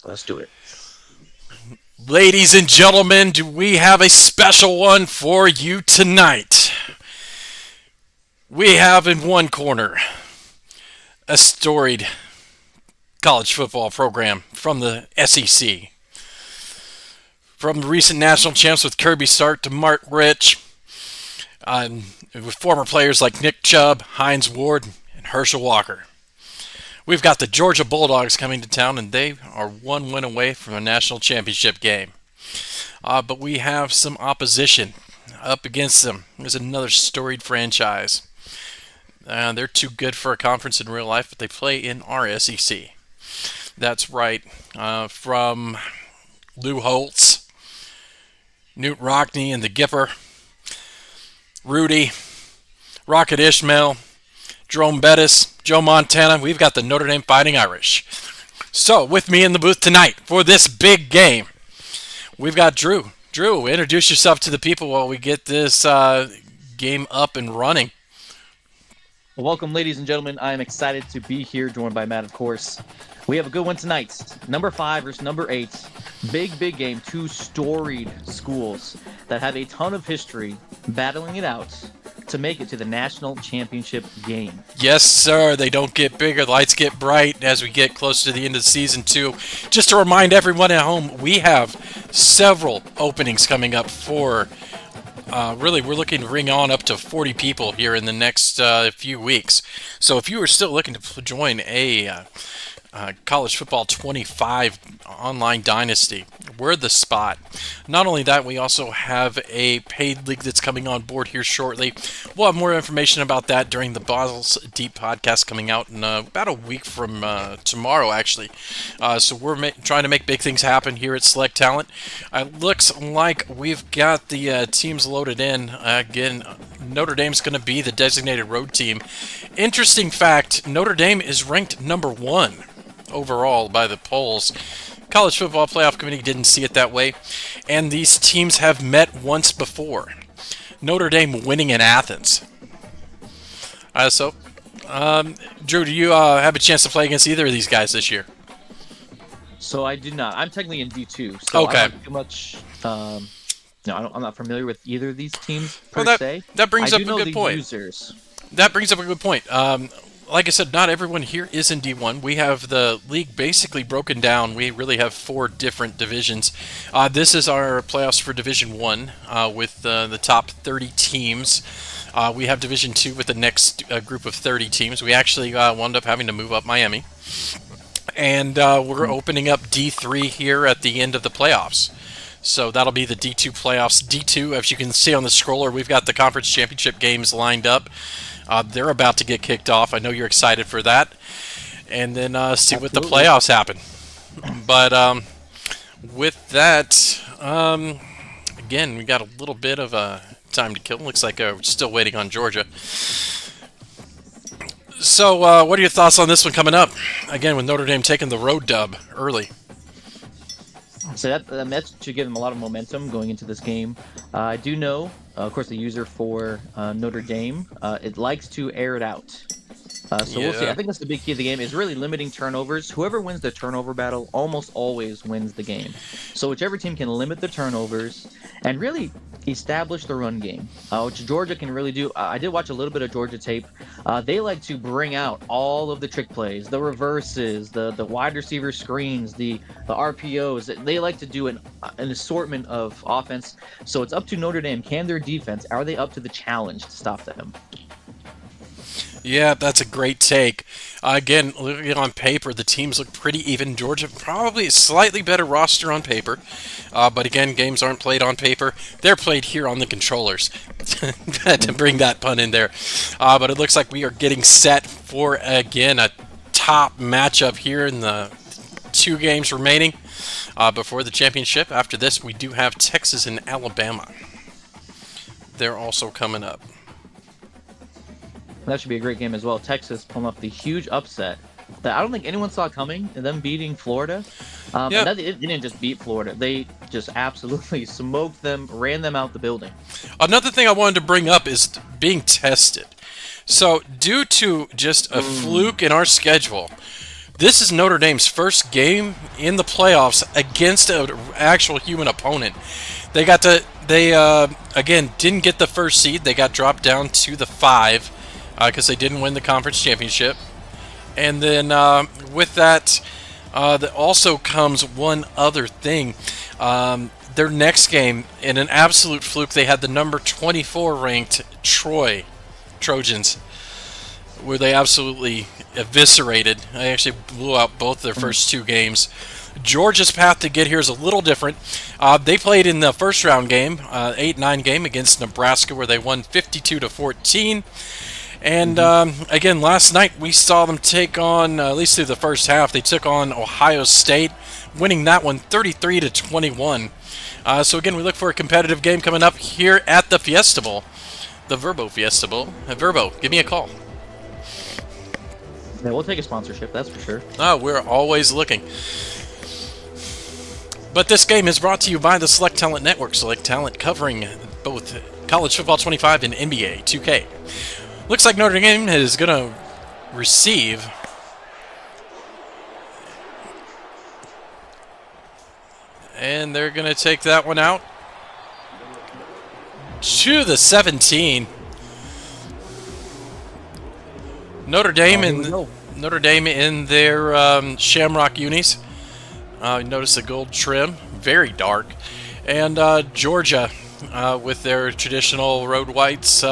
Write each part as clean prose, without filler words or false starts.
Let's do it. Ladies and gentlemen, do we have a special one for you tonight? We have in one corner a storied college football program from the SEC. From the recent national champs with Kirby Stark to Mark Rich, with former players like Nick Chubb, Hines Ward, and Herschel Walker. We've got the Georgia Bulldogs coming to town, and they are one win away from a national championship game. But we have some opposition up against them. There's another storied franchise. They're too good for a conference in real life, but they play in our SEC. That's right. From Lou Holtz, Newt Rockney and the Gipper, Rudy, Rocket Ishmael, Jerome Bettis, Joe Montana, we've got the Notre Dame Fighting Irish. So, with me in the booth tonight for this big game, we've got Drew. Drew, introduce yourself to the people while we get this game up and running. Well, welcome, ladies and gentlemen. I am excited to be here, joined by Matt, of course. We have a good one tonight. Number 5 versus number 8. Big game. Two storied schools that have a ton of history battling it out to make it to the national championship game. Yes, sir. They don't get bigger. The lights get bright as we get close to the end of season 2. Just to remind everyone at home, we have several openings coming up for... really, we're looking to bring on up to 40 people here in the next few weeks. So if you are still looking to join a College Football 25 online dynasty, we're the spot. Not only that, we also have a paid league that's coming on board here shortly. We'll have more information about that during the Bottles Deep podcast coming out in about a week from tomorrow, actually. So we're trying to make big things happen here at Select Talent. It looks like we've got the teams loaded in. Again, Notre Dame's going to be the designated road team. Interesting fact, Notre Dame is ranked number 1 overall by the polls. College Football Playoff Committee didn't see it that way, and these teams have met once before. Notre Dame winning in Athens. Drew, do you have a chance to play against either of these guys this year? So I do not. I'm technically in D2, so Okay. I don't too much. I'm not familiar with either of these teams per Well, se. that brings I up do a know good the point. users. That brings up a good point. Like I said, not everyone here is in D1. We have the league basically broken down. We really have 4 different divisions. This is our playoffs for Division 1 with the top 30 teams. We have Division 2 with the next group of 30 teams. We actually wound up having to move up Miami. And we're opening up D3 here at the end of the playoffs. So that'll be the D2 playoffs. D2, as you can see on the scroller, we've got the conference championship games lined up. They're about to get kicked off. I know you're excited for that. And then see what the playoffs happen. But with that, again, we got a little bit of time to kill. Looks like we're still waiting on Georgia. So what are your thoughts on this one coming up? Again, with Notre Dame taking the road dub early. So that should give them a lot of momentum going into this game. I do know, of course, the user for Notre Dame, it likes to air it out. So we'll see. I think that's the big key of the game is really limiting turnovers. Whoever wins the turnover battle almost always wins the game. So whichever team can limit the turnovers and really establish the run game, which Georgia can really do. I did watch a little bit of Georgia tape. They like to bring out all of the trick plays, the reverses, the wide receiver screens, the RPOs. They like to do an assortment of offense. So it's up to Notre Dame. Can their defense, are they up to the challenge to stop them? Yeah, that's a great take. Again, looking on paper, the teams look pretty even. Georgia probably a slightly better roster on paper. But again, games aren't played on paper. They're played here on the controllers. To bring that pun in there. But it looks like we are getting set for, again, a top matchup here in the 2 games remaining before the championship. After this, we do have Texas and Alabama. They're also coming up. That should be a great game as well. Texas pulling off the huge upset that I don't think anyone saw coming, and them beating Florida. And that, it didn't just beat Florida. They just absolutely smoked them, ran them out the building. Another thing I wanted to bring up is being tested. So, due to just a fluke in our schedule, This is Notre Dame's first game in the playoffs against an actual human opponent. They again didn't get the first seed. They got dropped down to the 5 because they didn't win the conference championship. And then with that, also comes one other thing. Their next game, in an absolute fluke, they had the number 24 ranked Trojans, where they absolutely eviscerated. They actually blew out both their first 2 games. Georgia's path to get here is a little different. They played in the first round game, 8-9 game against Nebraska, where they won 52-14. And again, last night we saw them take on, at least through the first half, they took on Ohio State, winning that one 33-21. So again, we look for a competitive game coming up here at the Fiesta Bowl, the Verbo Fiesta Bowl. Verbo, give me a call. Yeah, we'll take a sponsorship, that's for sure. We're always looking. But this game is brought to you by the Select Talent Network. Select Talent covering both College Football 25 and NBA 2K. Looks like Notre Dame is going to receive. And they're going to take that one out to the 17. Notre Dame in their Shamrock unis. Notice the gold trim, very dark. And Georgia with their traditional road whites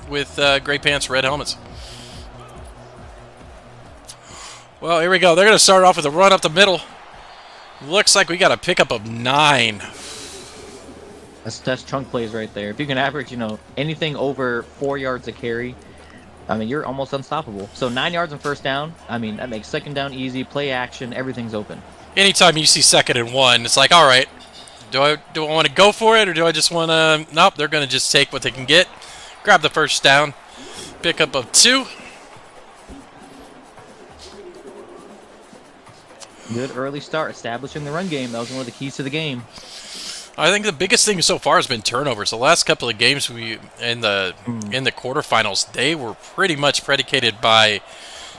with gray pants, red helmets. Well, here we go. They're going to start off with a run up the middle. Looks like we got a pickup of 9. That's chunk plays right there. If you can average, anything over 4 yards a carry, you're almost unstoppable. So 9 yards on first down, that makes second down easy, play action, everything's open. Anytime you see 2nd and 1, it's like, all right, do I want to go for it, or do I just want to? Nope, they're going to just take what they can get, grab the first down, pickup of 2. Good early start, establishing the run game. That was one of the keys to the game. I think the biggest thing so far has been turnovers. The last couple of games in the quarterfinals, they were pretty much predicated by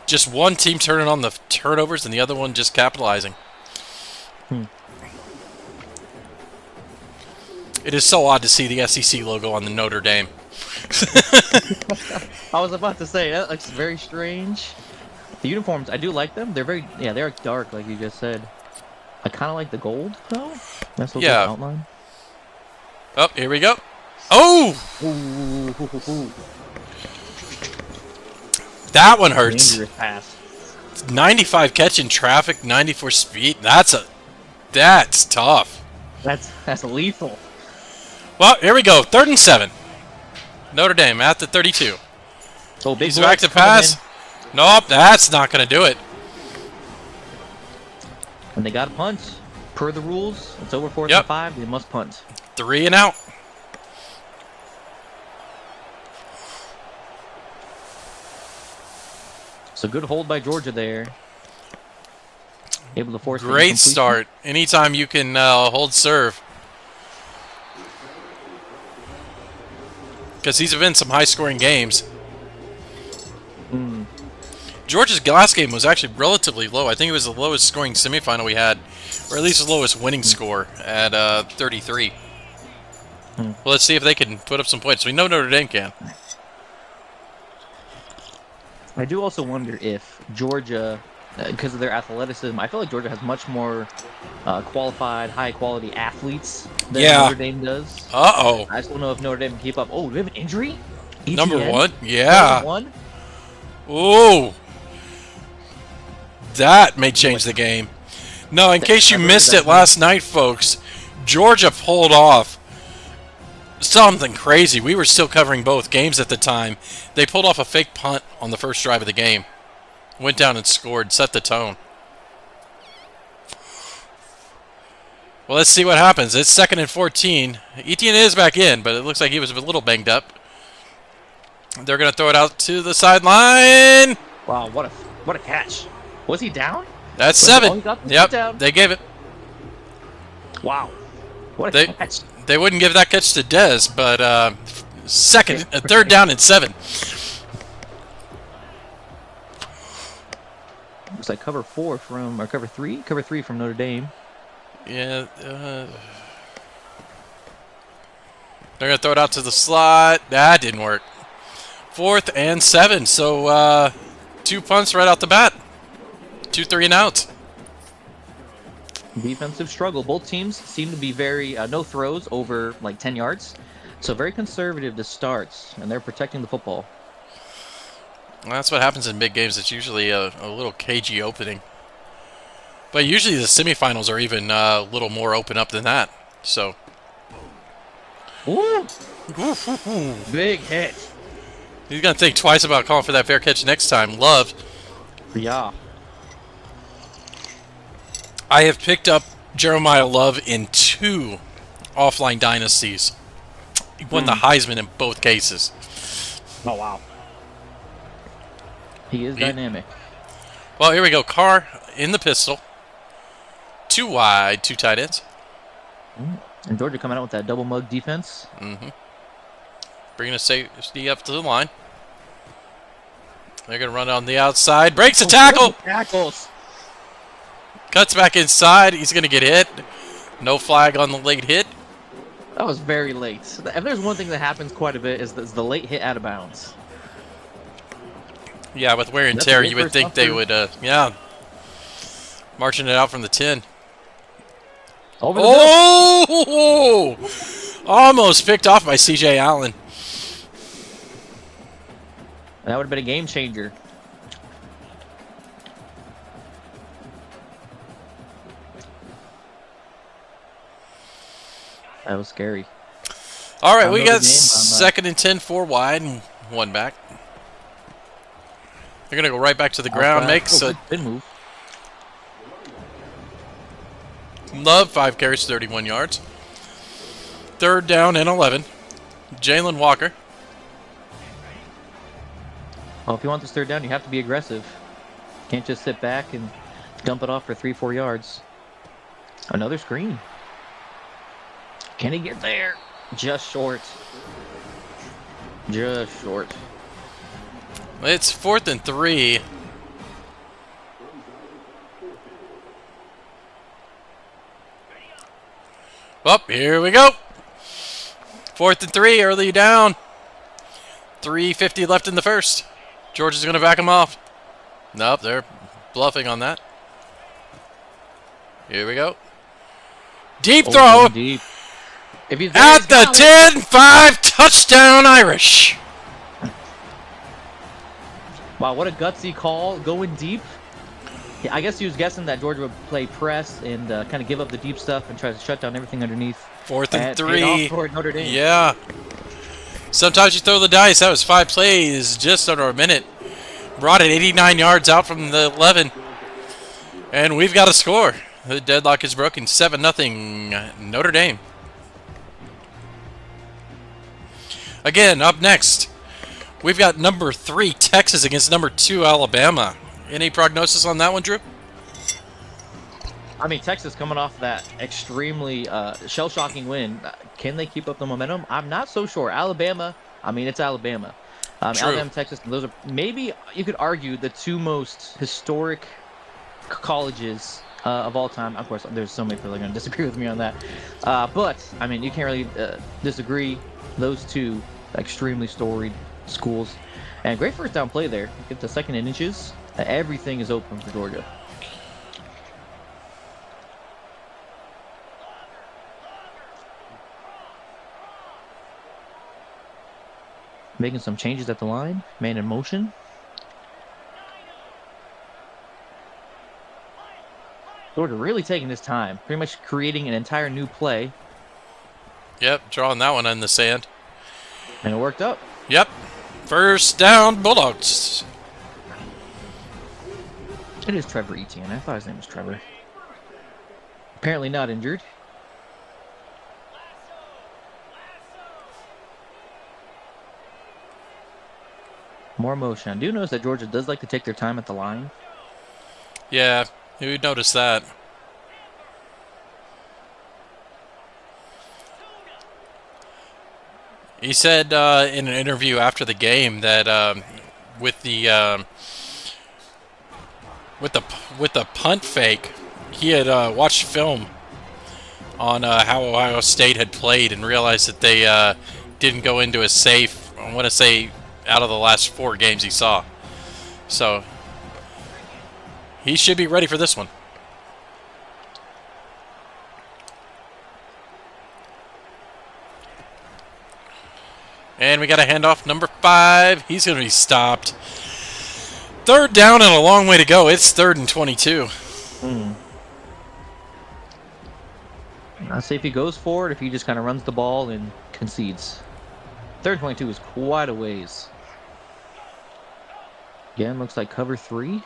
just one team turning on the turnovers and the other one just capitalizing. It is so odd to see the SEC logo on the Notre Dame. I was about to say, that looks very strange. The uniforms, I do like them. They're dark, like you just said. I kind of like the gold, though. That's a little outline. Oh, here we go. Oh! Ooh. That one hurts. Dangerous pass. 95 catch in traffic, 94 speed. That's tough. That's lethal. Well, here we go. 3rd and 7. Notre Dame at the 32. So big. He's back to pass. Nope, that's not going to do it. And they got to punt. Per the rules, it's over 4th and 5. They must punt. 3 and out. So good hold by Georgia there. Able to force. Great start. Anytime you can hold serve. Because these have been some high-scoring games. Georgia's last game was actually relatively low. I think it was the lowest scoring semifinal we had, or at least the lowest winning score at 33. Well, let's see if they can put up some points. We know Notre Dame can. I do also wonder if Georgia, because of their athleticism, I feel like Georgia has much more qualified, high-quality athletes than Notre Dame does. Uh-oh. I just don't know if Notre Dame can keep up. Oh, do we have an injury? ETN? Number 1? Yeah. Number 1? Ooh. That may change the game. No, in case you missed it last night, folks, Georgia pulled off something crazy. We were still covering both games at the time. They pulled off a fake punt on the first drive of the game. Went down and scored, set the tone. Well, let's see what happens. It's 2nd and 14. Etienne is back in, but it looks like he was a little banged up. They're going to throw it out to the sideline. Wow, what a catch. Was he down? That's 7. Yep, down. they gave it. Wow. What a catch. They wouldn't give that catch to Dez, but 3rd down and 7. Looks like cover three from Notre Dame. Yeah. They're going to throw it out to the slot. That didn't work. 4th and 7. So 2 punts right out the bat. 2 3 and outs. Defensive struggle. Both teams seem to be very no throws over like 10 yards. So very conservative to start, and they're protecting the football. Well, that's what happens in big games. It's usually a little cagey opening. But usually the semifinals are even a little more open up than that. So. Ooh. Big hit. He's going to think twice about calling for that fair catch next time. Love. Yeah. I have picked up Jeremiah Love in 2 offline dynasties. He won the Heisman in both cases. Oh, wow. He is dynamic. Well, here we go. Carr in the pistol. 2 wide, 2 tight ends. And Georgia coming out with that double mug defense. Bringing a safety up to the line. They're going to run on the outside. Breaks a tackle. Tackles. Cuts back inside. He's going to get hit. No flag on the late hit. That was very late. If there's one thing that happens quite a bit is the late hit out of bounds. Yeah, with wear and tear, you would think they would, marching it out from the 10. Over the middle. Almost picked off by C.J. Allen. That would have been a game changer. That was scary. All right, we got 2nd and 10, 4 wide, and 1 back. They're going to go right back to the ground. Makes a good move. Love 5 carries, 31 yards. 3rd down and 11. Jalen Walker. Well, if you want this 3rd down, you have to be aggressive. Can't just sit back and dump it off for 3-4 yards. Another screen. Can he get there? Just short. Just short. It's 4th and 3. Well, here we go. 4th and 3, early down. 3:50 left in the first. Georgia's going to back him off. Nope, they're bluffing on that. Here we go. Deep throw. Deep. If he's there, at the 10-5, touchdown Irish. Wow, what a gutsy call, going deep. Yeah, I guess he was guessing that Georgia would play press and kind of give up the deep stuff and try to shut down everything underneath. 4th and 3. Toward Notre Dame. Yeah. Sometimes you throw the dice. That was 5 plays, just under a minute. Brought it 89 yards out from the 11. And we've got a score. The deadlock is broken. 7-0 Notre Dame. Again, up next, we've got number 3 Texas against number 2 Alabama. Any prognosis on that one, Drew? I mean, Texas coming off that extremely shell-shocking win. Can they keep up the momentum? I'm not so sure. Alabama, I mean, it's Alabama. Alabama, Texas, those are maybe, you could argue, the 2 most historic colleges of all time. Of course, there's so many people that are going to disagree with me on that. But, I mean, you can't really disagree. Those 2 extremely storied schools. And great first down play there. Get the 2nd and inches. Everything is open for Georgia. Making some changes at the line. Man in motion. Georgia really taking his time. Pretty much creating an entire new play. Yep, drawing that one in the sand. And it worked up. Yep. First down, Bulldogs. It is Trevor Etienne. I thought his name was Trevor. Apparently not injured. More motion. I do notice that Georgia does like to take their time at the line. Yeah, who noticed that? He said in an interview after the game that with the with the punt fake, he had watched film on how Ohio State had played and realized that they didn't go into a safe, I want to say, out of the last 4 games he saw. So he should be ready for this one. And we got a handoff, number 5. He's going to be stopped. 3rd down and a long way to go. It's 3rd and 22. I'll say if he goes for it, if he just kind of runs the ball and concedes. 3rd and 22 is quite a ways. Again, looks like cover 3.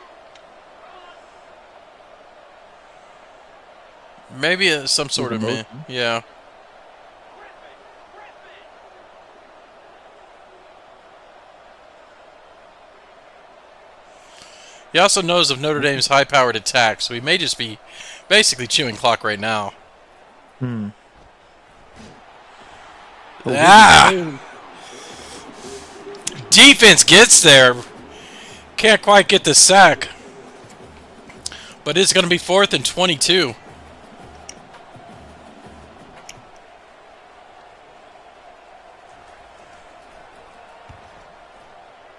Maybe some sort of yeah. He also knows of Notre Dame's high-powered attack, so he may just be basically chewing clock right now. Defense gets there. Can't quite get the sack. But it's going to be 4th and 22.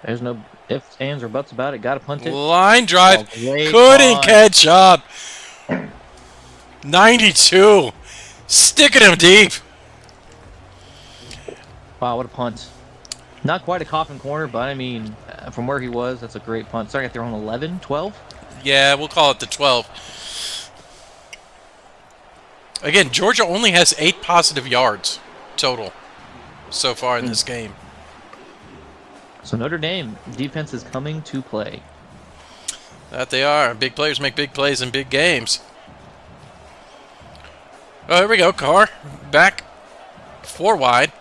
There's no ifs, ands, or buts about it. Got to punt it. Line drive. Couldn't catch up. 92. Sticking him deep. Wow, what a punt. Not quite a coffin corner, but I mean, from where he was, that's a great punt. Starting at their own 11, 12? Yeah, we'll call it the 12. Again, Georgia only has 8 positive yards total so far in this game. So Notre Dame defense is coming to play. That they are. Big players make big plays in big games. Oh, here we go. Carr back 4 wide.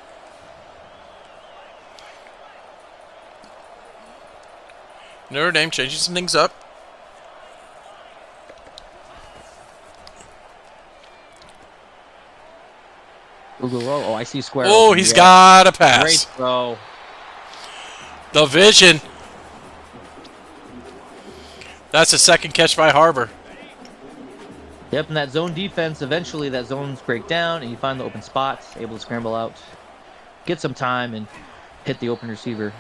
Notre Dame changing some things up. Google roll. Oh, I see square. Oh, he's got a pass. Great throw. The vision. That's a 2nd catch by Harbor. Yep, and that zone defense, eventually that zones break down, and you find the open spots, able to scramble out, get some time, and hit the open receiver.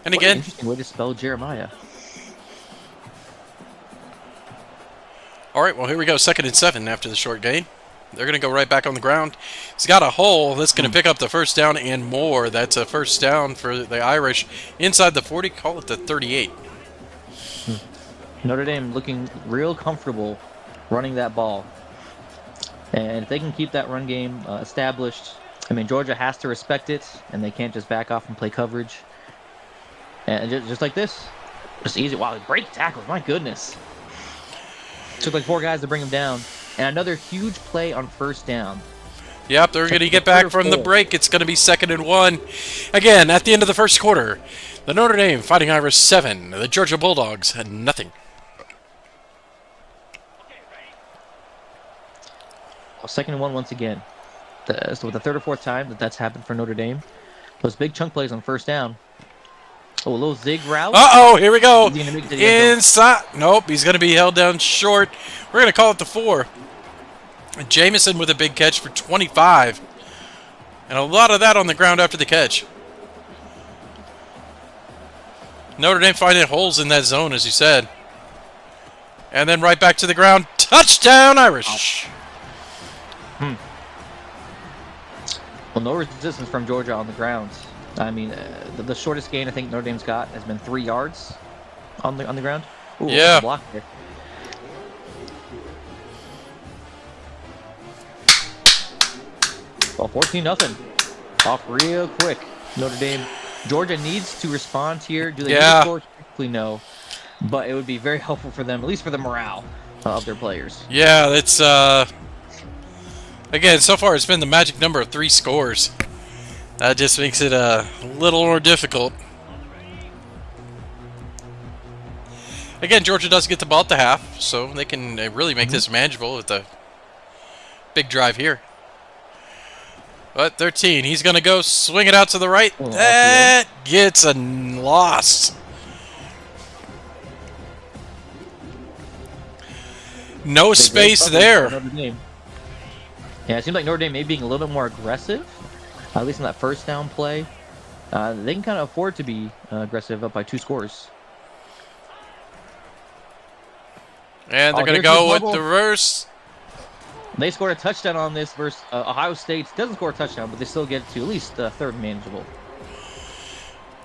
And again, interesting way to spell Jeremiah. All right, well, here we go. 2nd and 7 after the short gain. They're going to go right back on the ground. He's got a hole that's going to pick up the 1st down and more. That's a 1st down for the Irish inside the 40. Call it the 38. Notre Dame looking real comfortable running that ball. And if they can keep that run game established, I mean, Georgia has to respect it, and they can't just back off and play coverage. And just like this, just easy. Wow, break tackles, my goodness. Took like 4 guys to bring him down. And another huge play on 1st down. Yep, they're going to get back from the break. It's going to be 2nd and 1. Again, at the end of the 1st quarter, the Notre Dame Fighting Irish 7, the Georgia Bulldogs had nothing. Well, 2nd and 1 once again. So the 3rd or 4th time that's happened for Notre Dame. Those big chunk plays on 1st down. Oh, a little zig route. Uh-oh, here we go. Inside. Nope, he's going to be held down short. We're going to call it the 4. Jamison with a big catch for 25. And a lot of that on the ground after the catch. Notre Dame finding holes in that zone, as you said. And then right back to the ground. Touchdown, Irish. Well, no resistance from Georgia on the ground. I mean, the shortest gain I think Notre Dame's got has been 3 yards on the ground. Ooh, yeah. Block there. Well, 14-0. Off real quick. Notre Dame. Georgia needs to respond here. Do they need to score? Quickly, no. But it would be very helpful for them, at least for the morale of their players. Yeah, that's again, so far it's been the magic number of 3 scores. That just makes it a little more difficult. Again, Georgia does get the ball at the half, so they can really make this manageable with the big drive here. But 13, he's going to go swing it out to the right. Oh, That gets a loss. No space there. Yeah, it seems like Notre Dame may be being a little bit more aggressive, at least in that first down play. They can kind of afford to be aggressive up by 2 scores. And they're going to go with the reverse. They scored a touchdown on this versus Ohio State. Doesn't score a touchdown, but they still get to at least third and manageable.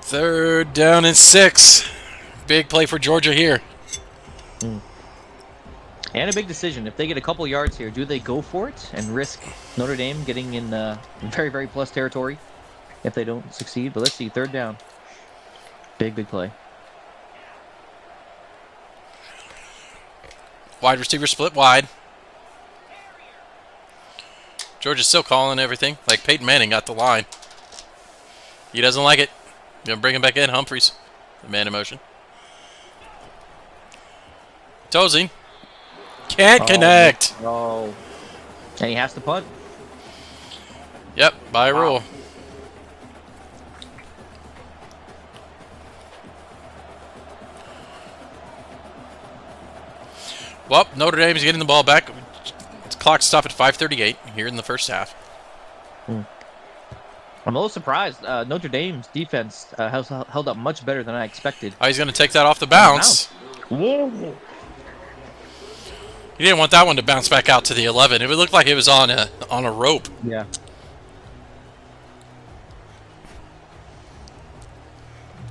3rd down and 6. Big play for Georgia here. And a big decision. If they get a couple yards here, do they go for it and risk Notre Dame getting in very, very plus territory if they don't succeed? But let's see, 3rd down. Big play. Wide receiver split wide. Georgia's still calling everything. Like Peyton Manning got the line. He doesn't like it. Gonna bring him back in. Humphreys. The man in motion. Tozing. Can't connect. Oh. And he has to punt. Yep, by rule. Well, Notre Dame's getting the ball back. Clock stopped at 5:38 here in the first half. I'm a little surprised. Notre Dame's defense has held up much better than I expected. Oh, he's going to take that off the bounce. Whoa. He didn't want that one to bounce back out to the 11. It would look like it was on a rope. Yeah.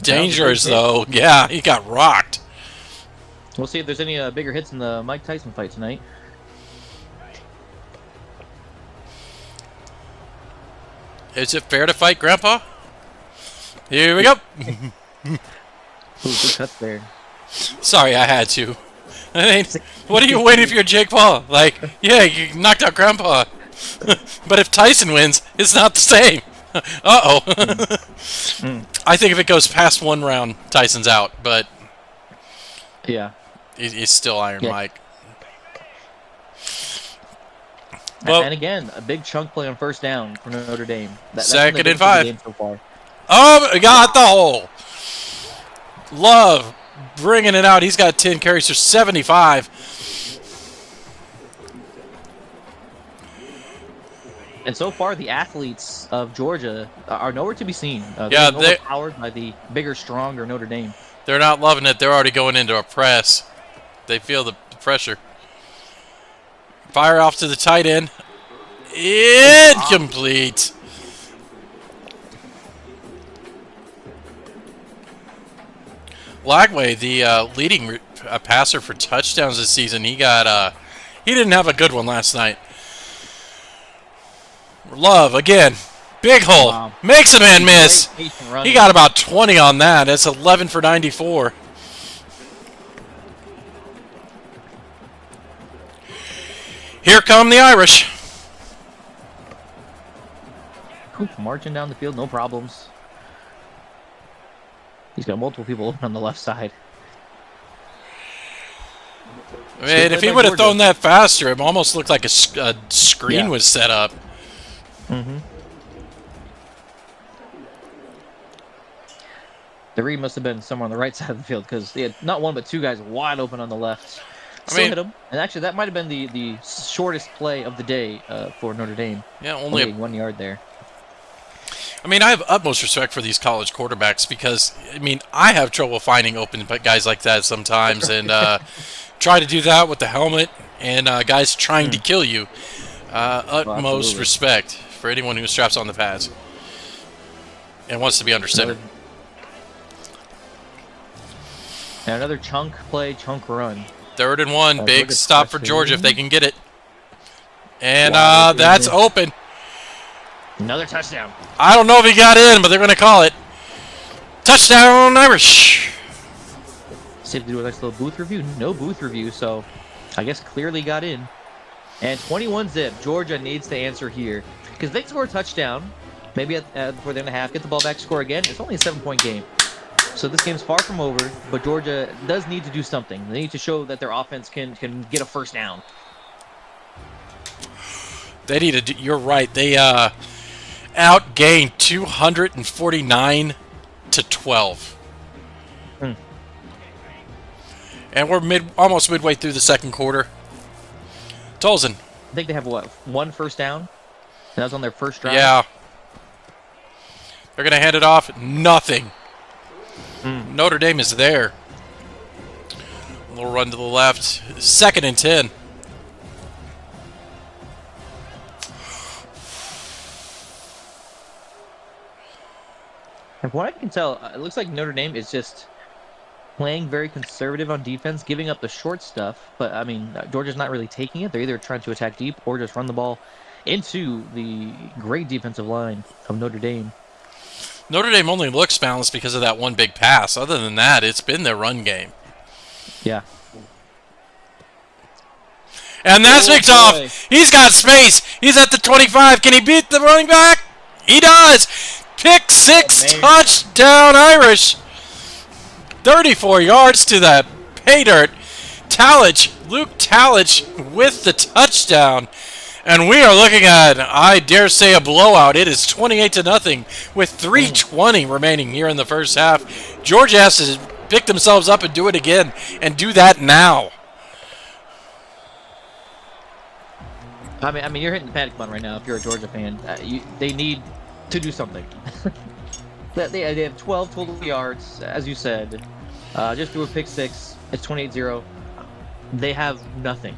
Dangerous, though. Yeah, he got rocked. We'll see if there's any bigger hits in the Mike Tyson fight tonight. Is it fair to fight, Grandpa? Here we go. Ooh, good cut there. Sorry, I had to. I mean, what do you win if you're Jake Paul? Like, yeah, you knocked out Grandpa. But if Tyson wins, it's not the same. Uh-oh. I think if it goes past 1 round, Tyson's out. But yeah, he's still Iron Mike. Well, and again, a big chunk play on 1st down for Notre Dame. That's 2nd and 5. So far. Oh, got the hole. Love bringing it out. He's got 10 carries for 75. And so far, the athletes of Georgia are nowhere to be seen. Yeah, they're overpowered by the bigger, stronger Notre Dame. They're not loving it. They're already going into a press. They feel the pressure. Fire off to the tight end. Incomplete. Lagway, the leading passer for touchdowns this season, he didn't have a good one last night. Love again, big hole, makes a man miss. He got about 20 on that. That's 11 for 94. Here come the Irish. Marching down the field, no problems. He's got multiple people open on the left side. I mean, if he would have thrown that faster, it almost looked like a screen was set up. The read must have been somewhere on the right side of the field because they had not 1 but 2 guys wide open on the left. Still hit him. And actually, that might have been the shortest play of the day for Notre Dame. Yeah, only 1 yard there. I mean, I have utmost respect for these college quarterbacks because, I mean, I have trouble finding open guys like that sometimes and try to do that with the helmet and guys trying to kill you. Utmost respect for anyone who straps on the pads and wants to be under center. And another chunk play, chunk run. 3rd and 1, big stop for Georgia if they can get it. And that's open. Another touchdown. I don't know if he got in, but they're going to call it. Touchdown, Irish. See if they do a nice little booth review. No booth review, so I guess clearly got in. And 21-zip. Georgia needs to answer here. Because they score a touchdown, maybe before the end of the half, get the ball back, score again. It's only a 7-point game. So this game's far from over, but Georgia does need to do something. They need to show that their offense can get a 1st down. They need to. You're right. They outgained 249-12. Hmm. And we're almost midway through the second quarter. Tolson. I think they have, what, one first down? And that was on their first drive? Yeah. They're going to hand it off. Nothing. Notre Dame is there. A little run to the left. 2nd and 10. And from what I can tell, it looks like Notre Dame is just playing very conservative on defense, giving up the short stuff. But, I mean, Georgia's not really taking it. They're either trying to attack deep or just run the ball into the great defensive line of Notre Dame. Notre Dame only looks balanced because of that one big pass. Other than that, it's been their run game. Yeah. And that's picked off. He's got space. He's at the 25. Can he beat the running back? He does. Pick 6, touchdown Irish. 34 yards to that pay dirt. Luke Talich with the touchdown. And we are looking at, I dare say, a blowout. It is 28-0 with 3:20 remaining here in the first half. Georgia has to pick themselves up and do it again, and do that now. I mean, you're hitting the panic button right now if you're a Georgia fan. They need to do something. They have 12 total yards, as you said. Just threw a pick 6. It's 28-0. They have nothing.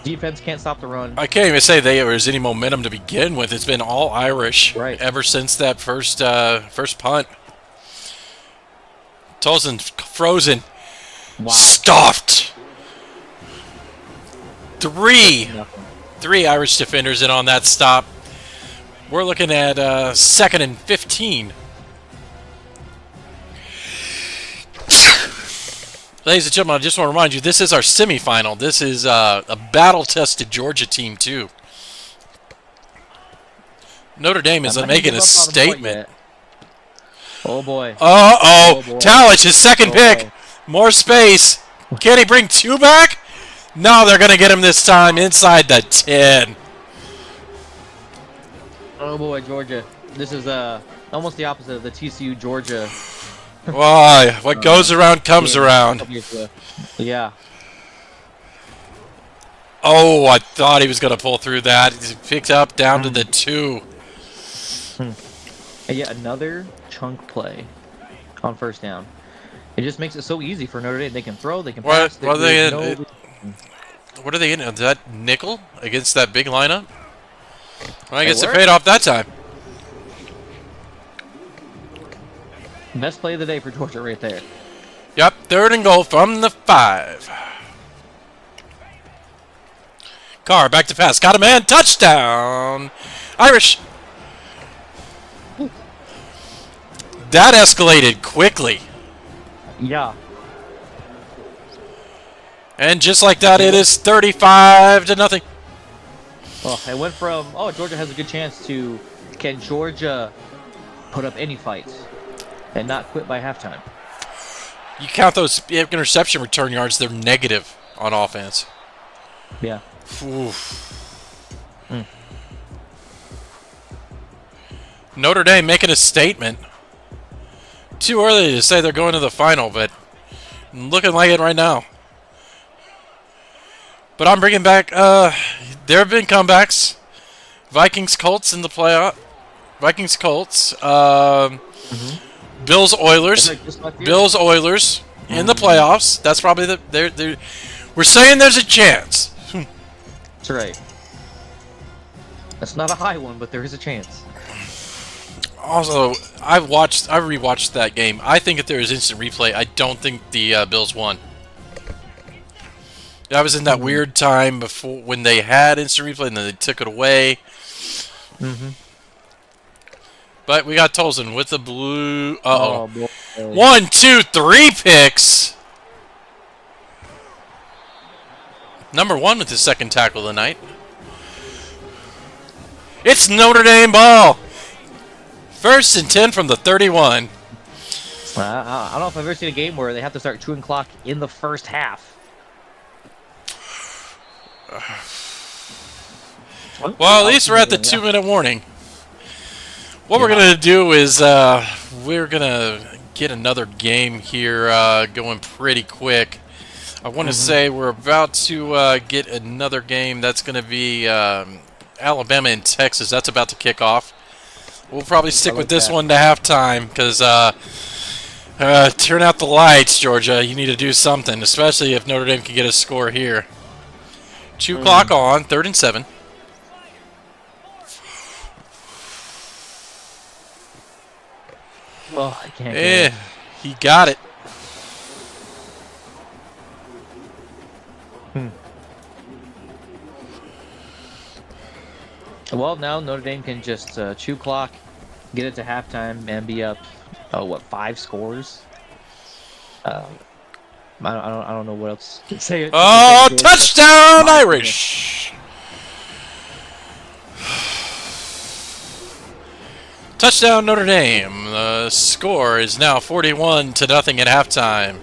Defense can't stop the run. I can't even say there was any momentum to begin with. It's been all Irish ever since that first punt. Tolson frozen. Wow. Stuffed. Three Irish defenders in on that stop. We're looking at 2nd and 15. Ladies and gentlemen, I just want to remind you, this is our semifinal. This is a battle-tested Georgia team, too. Notre Dame is making a statement. Oh, boy. Uh-oh. Talich, his second pick. Boy. More space. Can he bring 2 back? No, they're going to get him this time inside the 10. Oh, boy, Georgia. This is almost the opposite of the TCU-Georgia. Why? What goes around comes around. Yeah. Oh, I thought he was going to pull through that. He picked up down to the 2. And yet another chunk play on first down. It just makes it so easy for Notre Dame. They can throw, they can pass. What are they in? What are they in? Is that nickel against that big lineup? Well, I guess it paid off that time. Best play of the day for Georgia right there. Yep, 3rd and goal from the 5. Carr back to pass. Got a man. Touchdown. Irish. That escalated quickly. Yeah. And just like that, it is 35-0. Well, it went from, Georgia has a good chance to, can Georgia put up any fights and not quit by halftime? You count those interception return yards, they're negative on offense. Yeah. Notre Dame making a statement. Too early to say they're going to the final, but looking like it right now. But I'm bringing back, there have been comebacks. Vikings-Colts in the playoff. Vikings-Colts. Bills-Oilers. Bills-Oilers in the playoffs. That's probably we're saying there's a chance. That's right. That's not a high one, but there is a chance. Also, I rewatched that game. I think if there is instant replay, I don't think the Bills won. I was in that weird time before when they had instant replay and then they took it away. But we got Tolson with the blue. Uh-oh. 1, 2, 3 picks. Number 1 with his second tackle of the night. It's Notre Dame ball. 1st and 10 from the 31. I don't know if I've ever seen a game where they have to start chewing clock in the first half. Well, at least we're at the 2-minute warning. What we're going to do is we're going to get another game here going pretty quick. I want to say we're about to get another game that's going to be Alabama and Texas. That's about to kick off. We'll probably stick with this one to halftime because turn out the lights, Georgia. You need to do something, especially if Notre Dame can get a score here. 2 clock on, 3rd and 7. Well, I can't get it. He got it. Well, now Notre Dame can just chew clock, get it to halftime, and be up, 5 scores? I don't know what else to say. Oh, touchdown, Irish! Touchdown, Notre Dame. The score is now 41-0 at halftime.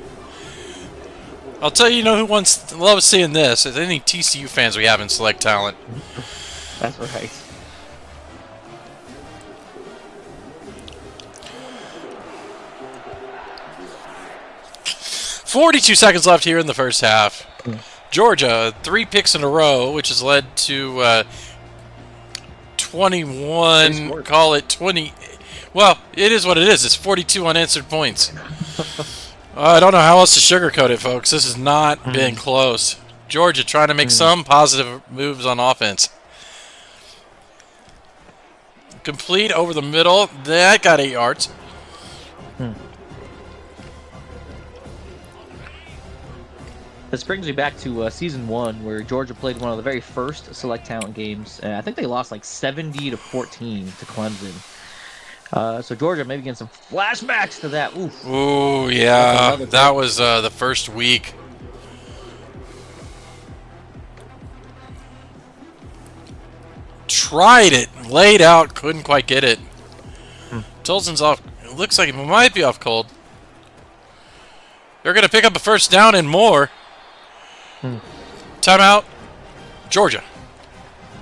I'll tell you, who loves seeing this? Is any TCU fans we have in Select Talent. That's right. .42 seconds left here in the first half. Georgia, 3 picks in a row, which has led to 21, call it 20. Well, it is what it is. It's 42 unanswered points. I don't know how else to sugarcoat it, folks. This has not been close. Georgia trying to make some positive moves on offense. Complete over the middle. That got 8 yards. This brings me back to season 1, where Georgia played one of the very first Select Talent games. I think they lost like 70-14 to Clemson. So Georgia maybe getting some flashbacks to that. Oof. Ooh, yeah. That was the first week. Tried it, laid out, couldn't quite get it. Tolson's off. It looks like he might be off cold. They're going to pick up a first down and more. Timeout, Georgia.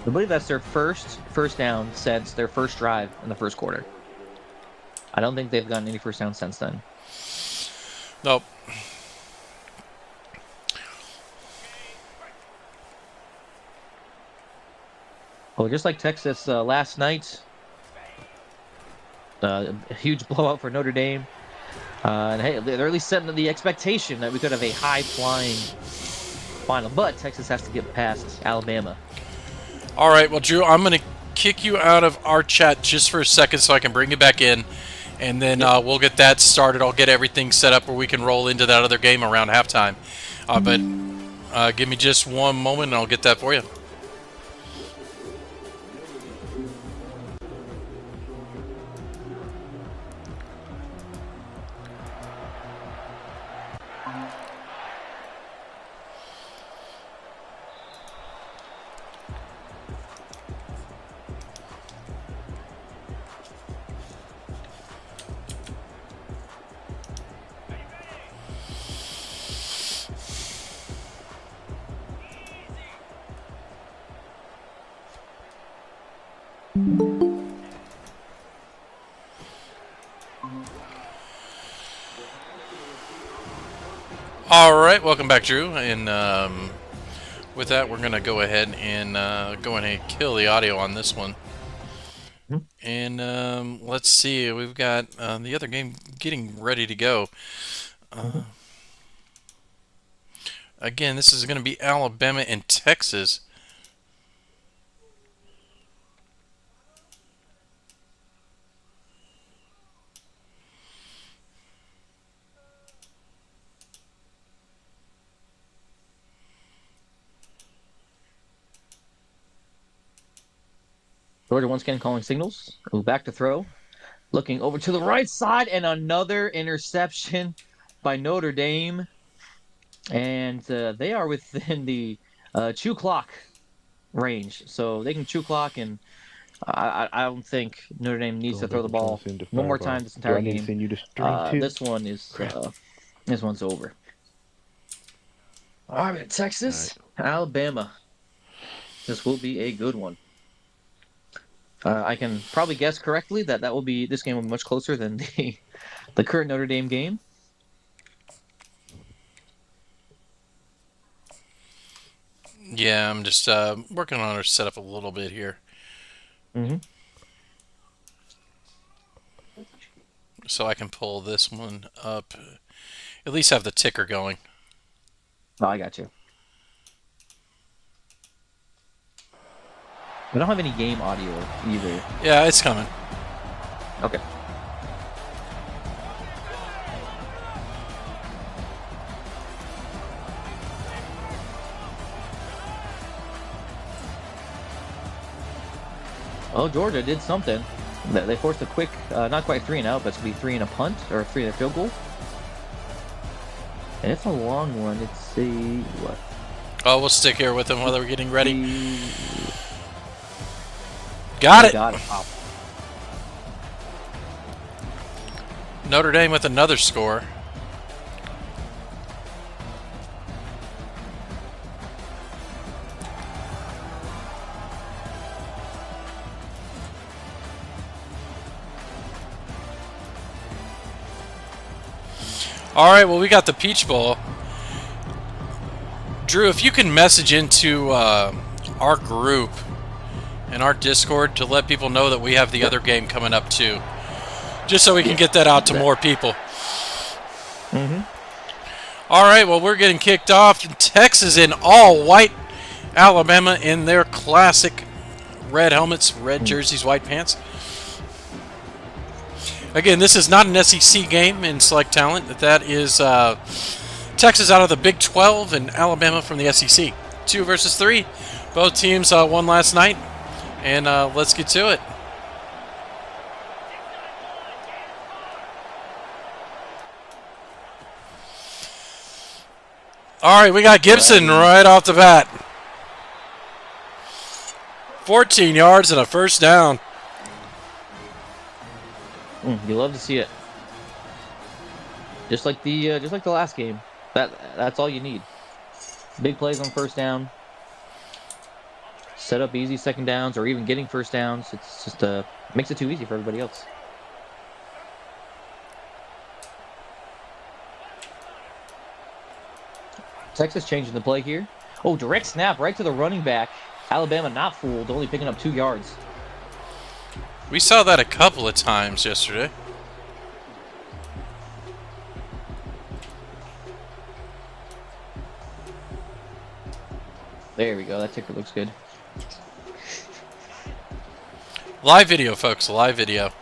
I believe that's their first down since their first drive in the first quarter. I don't think they've gotten any first down since then. Nope. Well, just like Texas last night, a huge blowout for Notre Dame. And hey, they're at least setting the expectation that we could have a high-flying final. But Texas has to get past Alabama. All right, well, Drew, I'm going to kick you out of our chat just for a second so I can bring you back in. And then we'll get that started. I'll get everything set up where we can roll into that other game around halftime. But give me just one moment and I'll get that for you. All right, welcome back, Drew. And with that, we're going to go ahead and kill the audio on this one. And let's see, we've got the other game getting ready to go. Again, this is going to be Alabama and Texas. Georgia once again calling signals. Move back to throw. Looking over to the right side, and another interception by Notre Dame. And they are within the chew clock range. So they can chew clock, and I don't think Notre Dame needs to throw the ball one more time this entire game. This one's over. All right, Texas, Alabama. This will be a good one. I can probably guess correctly that this game will be much closer than the current Notre Dame game. Yeah, I'm just working on our setup a little bit here. Mm-hmm. So I can pull this one up. At least have the ticker going. Oh, I got you. We don't have any game audio either. Yeah, it's coming. Okay. Oh, Georgia did something. They forced a quick, not quite 3-and-out, but it's going to be 3 and a punt, or 3 and a field goal. And it's a long one. Let's see what. Oh, we'll stick here with them while they're getting ready. Got it. Got it. Wow. Notre Dame with another score. All right, well, we got the Peach Bowl. Drew, if you can message into our group and our Discord to let people know that we have the other game coming up too, just so we can get that out to more people. Mm-hmm. All right, well, we're getting kicked off. Texas in all white, Alabama in their classic red helmets, red jerseys, white pants. Again, this is not an SEC game in select talent. That is Texas out of the Big 12 and Alabama from the SEC. 2 versus 3. Both teams won last night. And let's get to it. All right, we got Gibson right off the bat. 14 yards and a first down. You love to see it. Just like the last game. That's all you need. Big plays on first down. Set up easy second downs, or even getting first downs. It's just makes it too easy for everybody else. Texas changing the play here. Oh, direct snap right to the running back. Alabama not fooled, only picking up 2 yards. We saw that a couple of times yesterday. There we go. That ticker looks good. Live video, folks. Live video.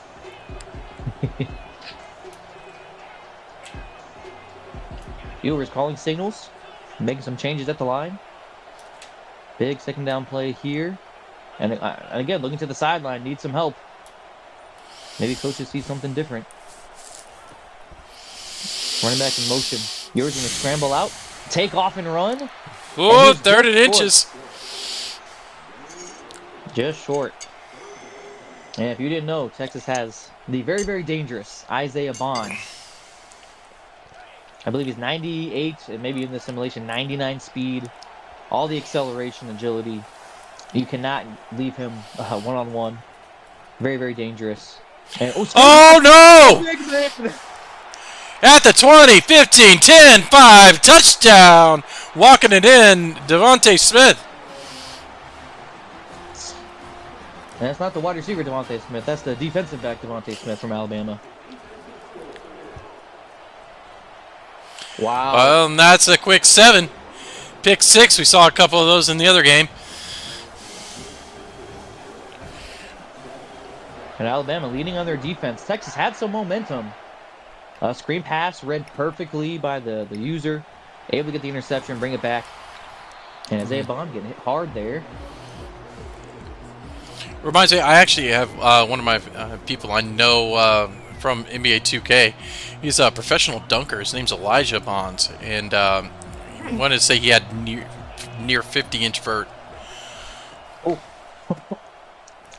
Viewers calling signals. Making some changes at the line. Big second down play here. And again, looking to the sideline. Needs some help. Maybe coaches see something different. Running back in motion. Yours going to scramble out. Take off and run. Oh, 30 inches. Just short. And if you didn't know, Texas has the very, very dangerous Isaiah Bond. I believe he's 98, and maybe in the simulation, 99 speed. All the acceleration, agility. You cannot leave him one-on-one. Very, very dangerous. And, oh no! At the 20, 15, 10, 5, touchdown! Walking it in, Devontae Smith. And that's not the wide receiver Devontae Smith. That's the defensive back Devontae Smith from Alabama. Wow. Well, and that's a quick 7. Pick 6. We saw a couple of those in the other game. And Alabama leading on their defense. Texas had some momentum. Screen pass read perfectly by the user. Able to get the interception, bring it back. And Isaiah Bond getting hit hard there. Reminds me, I actually have one of my people I know from NBA 2K. He's a professional dunker. His name's Elijah Bonds. And I wanted to say he had near 50-inch vert. Oh.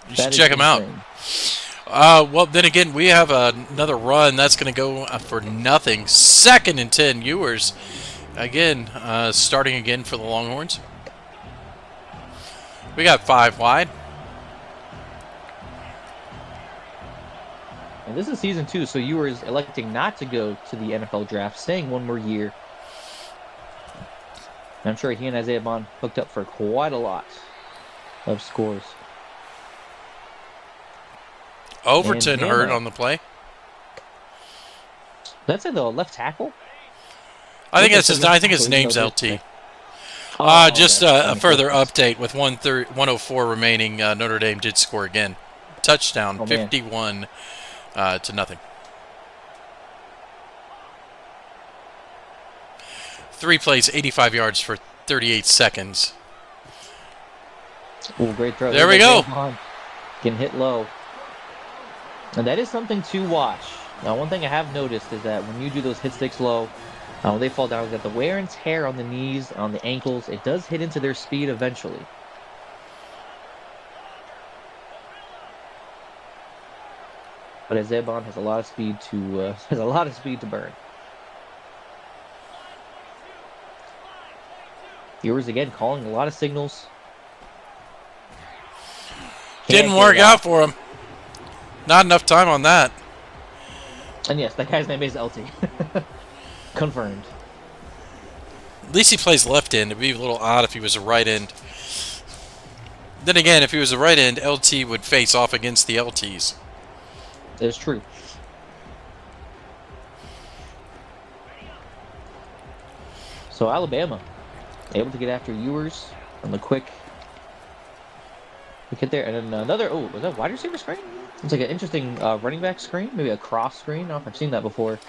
You should check him out. Well, then again, we have another run. That's going to go for nothing. 2nd and 10. Ewers, again, starting again for the Longhorns. We got 5 wide. And this is season 2, so Ewers electing not to go to the NFL draft, staying one more year. And I'm sure he and Isaiah Bond hooked up for quite a lot of scores. Overton hurt on the play. That's it, though. Left tackle. I think his name's LT. Just a further update with 104 remaining. Notre Dame did score again. Touchdown, 51 to nothing. 3 plays, 85 yards for 38 seconds. Ooh, great throw. There we go. Getting hit low. And that is something to watch. Now, one thing I have noticed is that when you do those hit sticks low, when they fall down, that the wear and tear on the knees, on the ankles, it does hit into their speed eventually. But Isaiah Bond has a lot of speed to burn. Ewers again calling a lot of signals. Didn't work out for him. Not enough time on that. And yes, that guy's name is LT. Confirmed. At least he plays left end. It'd be a little odd if he was a right end. Then again, if he was a right end, LT would face off against the LTs. It's true. So Alabama able to get after Ewers on the quick hit there, and then another. Oh, was that wide receiver screen? It's like an interesting running back screen, maybe a cross screen. I don't know if I've seen that before,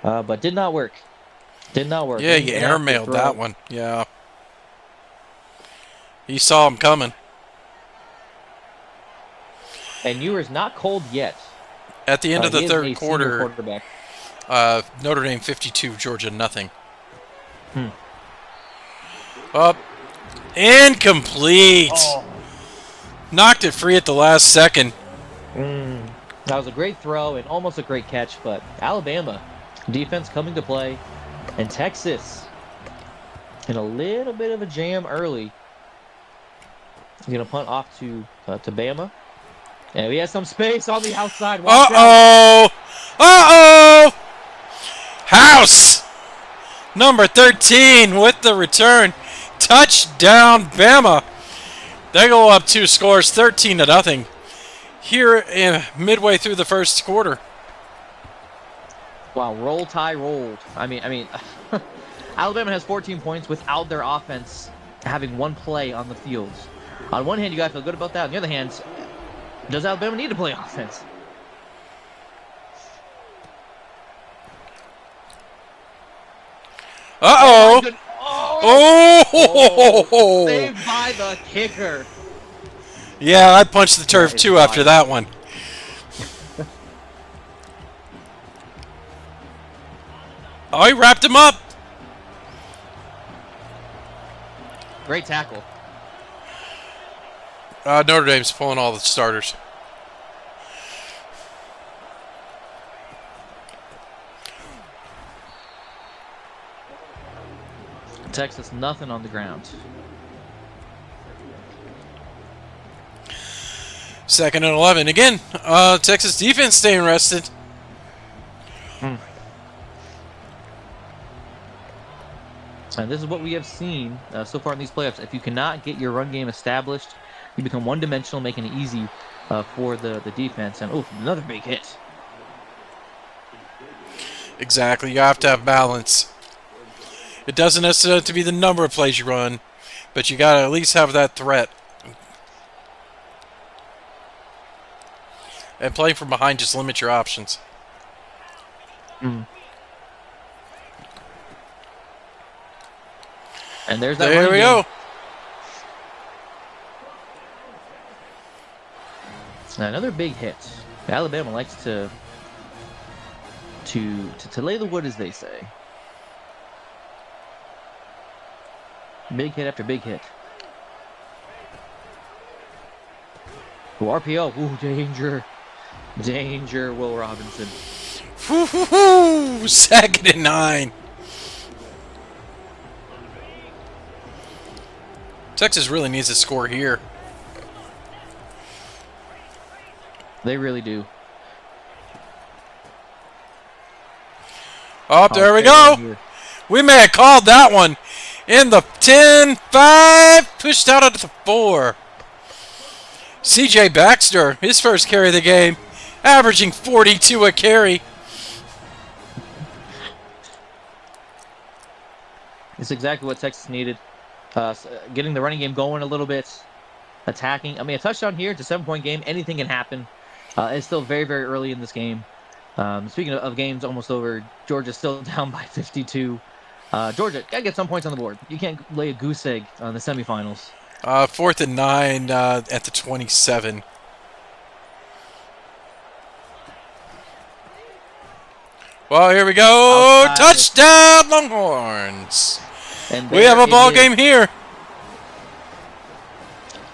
but did not work. Did not work. Yeah, you airmailed that one. Yeah, he saw him coming. And Ewers not cold yet. At the end of the third quarter, Notre Dame 52, Georgia nothing. Up, incomplete. Oh. Knocked it free at the last second. That was a great throw and almost a great catch, but Alabama defense coming to play, and Texas in a little bit of a jam early. He's gonna punt off to Bama, and we have some space on the outside. House number 13 with the return. Touchdown, Bama. They go up 2 scores, 13-0. Here in midway through the first quarter. Wow, roll Tide rolled. I mean, Alabama has 14 points without their offense having one play on the field. On one hand, you gotta feel good about that. On the other hand, does Alabama need to play offense? Oh! Saved by the kicker. Yeah, I punched the turf too after that one. Oh, he wrapped him up. Great tackle. Notre Dame's pulling all the starters. Texas, nothing on the ground. 2nd and 11. Again, Texas defense staying rested. And this is what we have seen so far in these playoffs. If you cannot get your run game established, you become one-dimensional, making it easy for the defense. And, another big hit. Exactly. You have to have balance. It doesn't necessarily have to be the number of plays you run, but you got to at least have that threat. And playing from behind just limits your options. And there's that. There we go. Now, another big hit. Alabama likes to lay the wood, as they say. Big hit after big hit. RPO. Danger. Danger, Will Robinson. 2nd and 9. Texas really needs to score here. They really do. Oh, there we Terry go. here. We may have called that one in the 10-5, pushed out at the 4. CJ Baxter, his first carry of the game, averaging 42 a carry. It's exactly what Texas needed. Getting the running game going a little bit, attacking. I mean, a touchdown here, it's a 7-point game. Anything can happen. It's still very, very early in this game. Speaking of games almost over, Georgia's still down by 52. Georgia, got to get some points on the board. You can't lay a goose egg on the semifinals. 4th and 9 at the 27. Well, here we go. Outside. Touchdown, Longhorns. And We have a there ball it is. game here.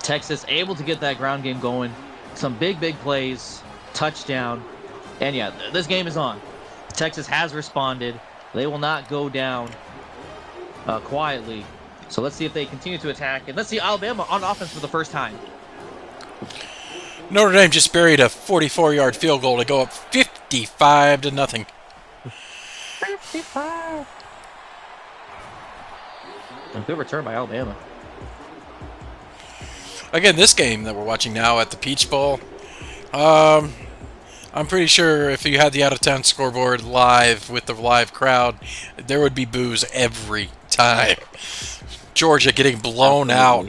Texas able to get that ground game going. Some big, big plays. Touchdown. And yeah, this game is on. Texas has responded. They will not go down quietly. So let's see if they continue to attack. And let's see Alabama on offense for the first time. Notre Dame just buried a 44-yard field goal to go up 55-0. 55. A good return by Alabama. Again, this game that we're watching now at the Peach Bowl, I'm pretty sure if you had the out-of-town scoreboard live with the live crowd, there would be boos every time. Georgia getting blown out.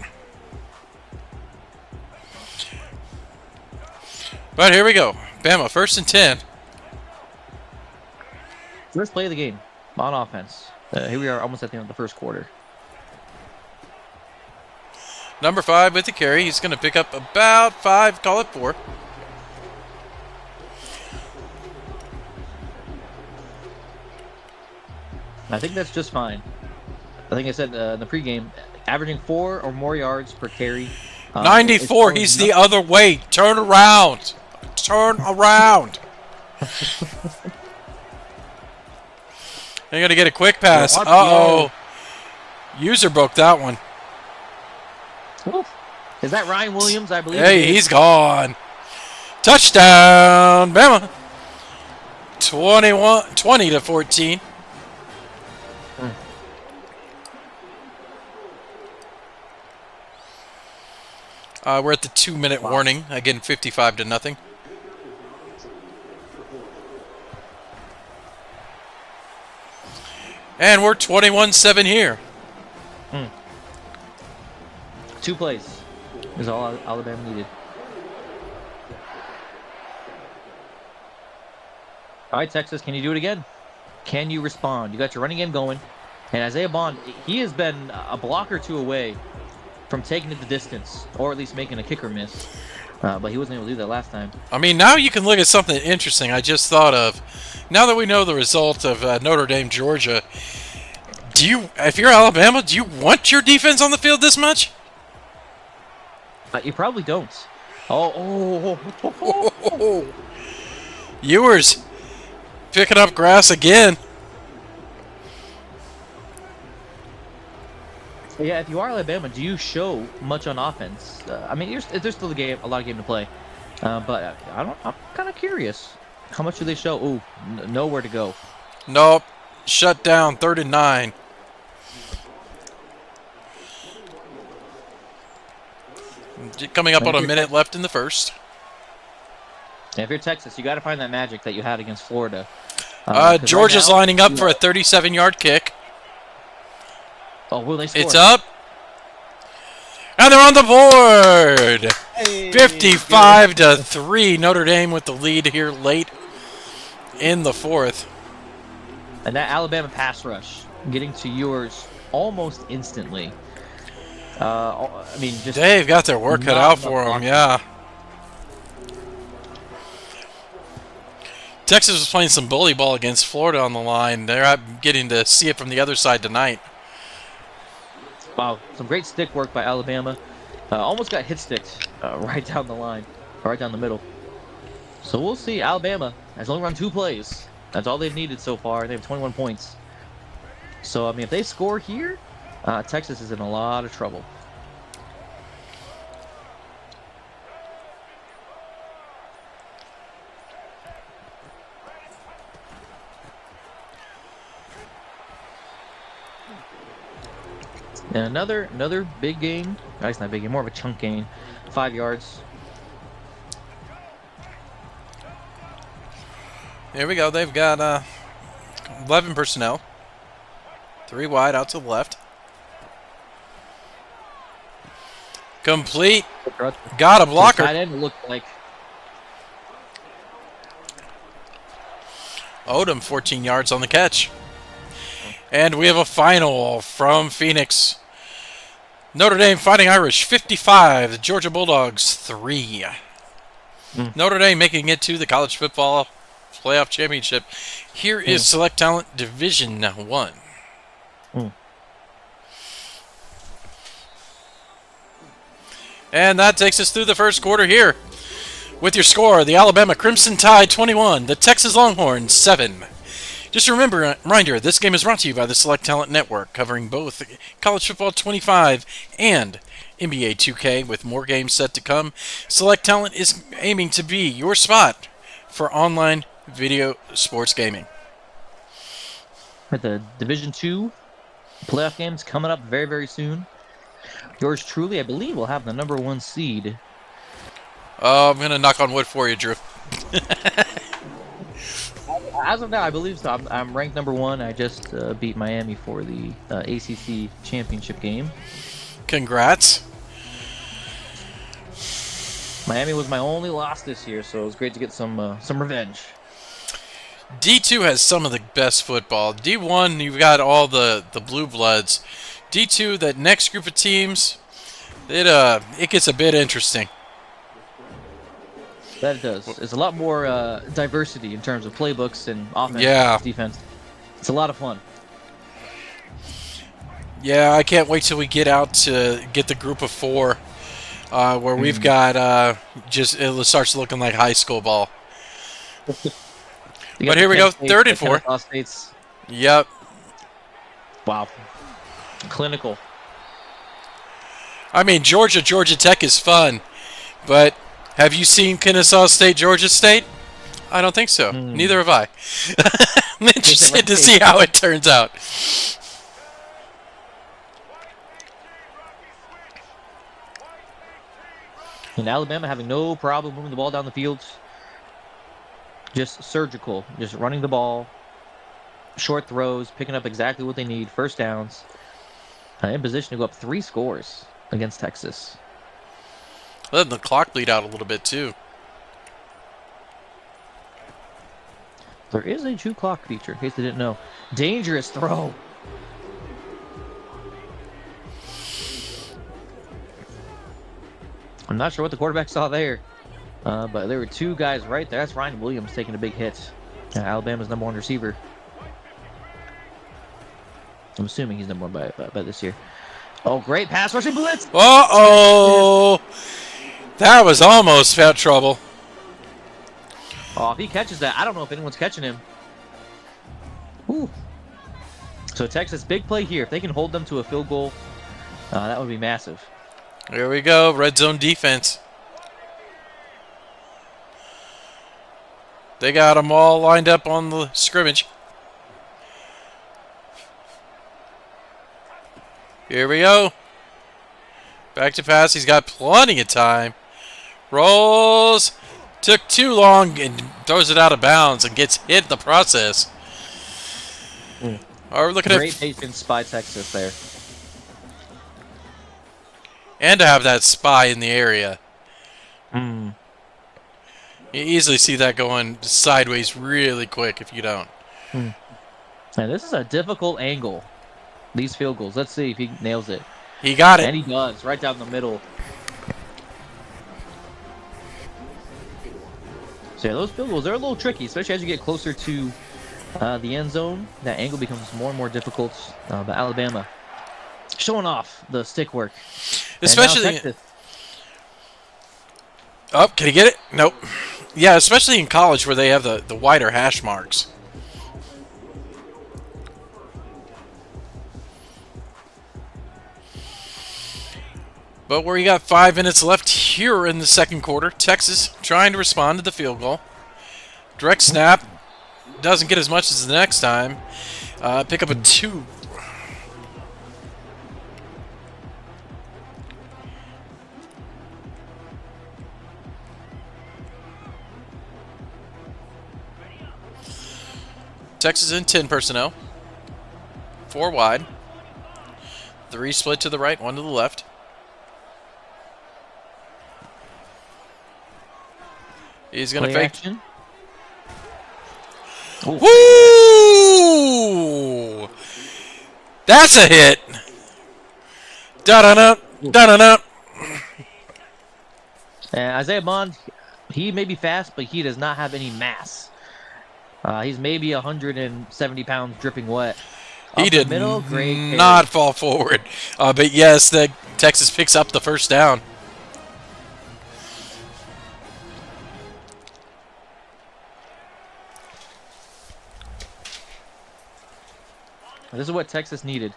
But here we go. Bama, 1st and 10. First play of the game on offense. Here we are almost at the end of the first quarter. Number 5 with the carry. He's going to pick up about 5, call it 4. I think that's just fine. I think I said in the pregame, averaging 4 or more yards per carry. 94, he's the other way. Turn around. Turn around. They're going to get a quick pass. Uh-oh. User broke that one. Is that Ryan Williams? I believe. Hey, he's gone. Touchdown, Bama. 20-14. We're at the 2-minute warning. Again, 55-0. And we're 21-7 here. 2 plays is all Alabama needed. All right, Texas, can you do it again? Can you respond? You got your running game going. And Isaiah Bond, he has been a block or 2 away from taking it the distance, or at least making a kicker miss. But he wasn't able to do that last time. I mean, now you can look at something interesting I just thought of. Now that we know the result of Notre Dame, Georgia, if you're Alabama, do you want your defense on the field this much? You probably don't. Oh. Ewers picking up grass again. Yeah, if you are Alabama, do you show much on offense? I mean, there's still a lot of game to play, but I'm kind of curious. How much do they show? Ooh, nowhere to go. Nope. Shut down. 3rd and 9. Coming up on a minute left in the first. And if you're Texas, you got to find that magic that you had against Florida. Georgia's lining up for a 37-yard kick. Oh, will they score? It's up. And they're on the board. 55-3. Notre Dame with the lead here late in the 4th. And that Alabama pass rush getting to yours almost instantly. I mean, just they've got their work cut out for them, yeah. Texas was playing some bully ball against Florida on the line. They're getting to see it from the other side tonight. Wow, some great stick work by Alabama. Almost got hit sticked right down the line, right down the middle. So we'll see. Alabama has only run 2 plays. That's all they've needed so far. They have 21 points. So, I mean, if they score here, Texas is in a lot of trouble. And another big gain. No, it's not a big gain, more of a chunk gain. 5 yards. Here we go. They've got 11 personnel. 3 wide out to the left. Complete. Got a blocker. Tight end looked like Odom 14 yards on the catch. And we have a final from Phoenix. Notre Dame Fighting Irish 55, the Georgia Bulldogs 3. Notre Dame making it to the college football playoff championship. Here is Select Talent Division 1. And that takes us through the first quarter here. With your score, the Alabama Crimson Tide 21, the Texas Longhorns 7. Just a reminder, this game is brought to you by the Select Talent Network, covering both College Football 25 and NBA 2K, with more games set to come. Select Talent is aiming to be your spot for online video sports gaming. with the Division 2 playoff games coming up very, very soon. Yours truly, I believe, will have the number 1 seed. I'm going to knock on wood for you, Drew. As of now, I believe so. I'm ranked number 1. I just beat Miami for the ACC championship game. Congrats. Miami was my only loss this year, so it was great to get some revenge. D2 has some of the best football. D1, you've got all the blue bloods. D2, that next group of teams, it gets a bit interesting. That it does. It's a lot more diversity in terms of playbooks and offense, defense. It's a lot of fun. Yeah, I can't wait till we get out to get the group of 4, where we've got it starts looking like high school ball. But here we go, 3rd and 4. States. Yep. Wow. Clinical. I mean, Georgia Tech is fun, but have you seen Kennesaw State, Georgia State? I don't think so. Neither have I. I'm interested to see how it turns out. And Alabama having no problem moving the ball down the field. Just surgical. Just running the ball. Short throws. Picking up exactly what they need. First downs. In position to go up 3 scores against Texas. Letting the clock bleed out a little bit, too. There is a 2 clock feature, in case they didn't know. Dangerous throw. I'm not sure what the quarterback saw there, but there were 2 guys right there. That's Ryan Williams taking a big hit. Alabama's number 1 receiver. I'm assuming he's number 1 by this year. Oh, great pass rushing blitz. Uh-oh. That was almost foul trouble. Oh, if he catches that, I don't know if anyone's catching him. Ooh. So Texas, big play here. If they can hold them to a field goal, that would be massive. Here we go, red zone defense. They got them all lined up on the scrimmage. Here we go. Back to pass. He's got plenty of time. Rolls. Took too long and throws it out of bounds and gets hit in the process. We're looking Great patience by Texas there. And to have that spy in the area. Mm. You easily see that going sideways really quick if you don't. And this is a difficult angle. These field goals. Let's see if he nails it. He got it. And he does, right down the middle. So yeah, those field goals, they're a little tricky, especially as you get closer to the end zone. That angle becomes more and more difficult. But Alabama showing off the stick work. Especially... Oh, can he get it? Nope. Yeah, especially in college where they have the wider hash marks. But where you got 5 minutes left here in the second quarter, Texas trying to respond to the field goal. Direct snap. Doesn't get as much as the next time. Pick up a 2. Texas in 10 personnel. 4 wide. 3 split to the right, 1 to the left. He's going to fake. Action. Woo! That's a hit. Da-da-da, da-da-da. And Isaiah Bond, he may be fast, but he does not have any mass. He's maybe 170 pounds dripping wet. He did not fall forward. But yes, Texas picks up the first down. This is what Texas needed.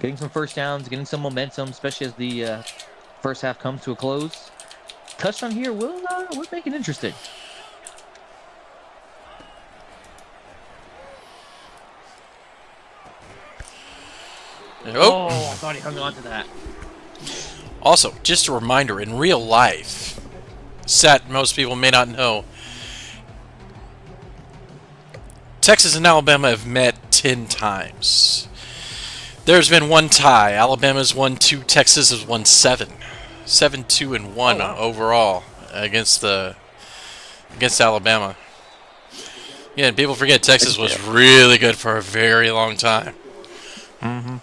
Getting some first downs, getting some momentum, especially as the first half comes to a close. Touchdown here will make it interesting. Oh, I thought he hung on to that. Also, just a reminder, in real life, most people may not know, Texas and Alabama have met 10 times. There's been 1 tie. Alabama's won 2, Texas has won 7. 7-2-1 overall against Alabama. Yeah, and people forget Texas was really good for a very long time. Mm-hmm.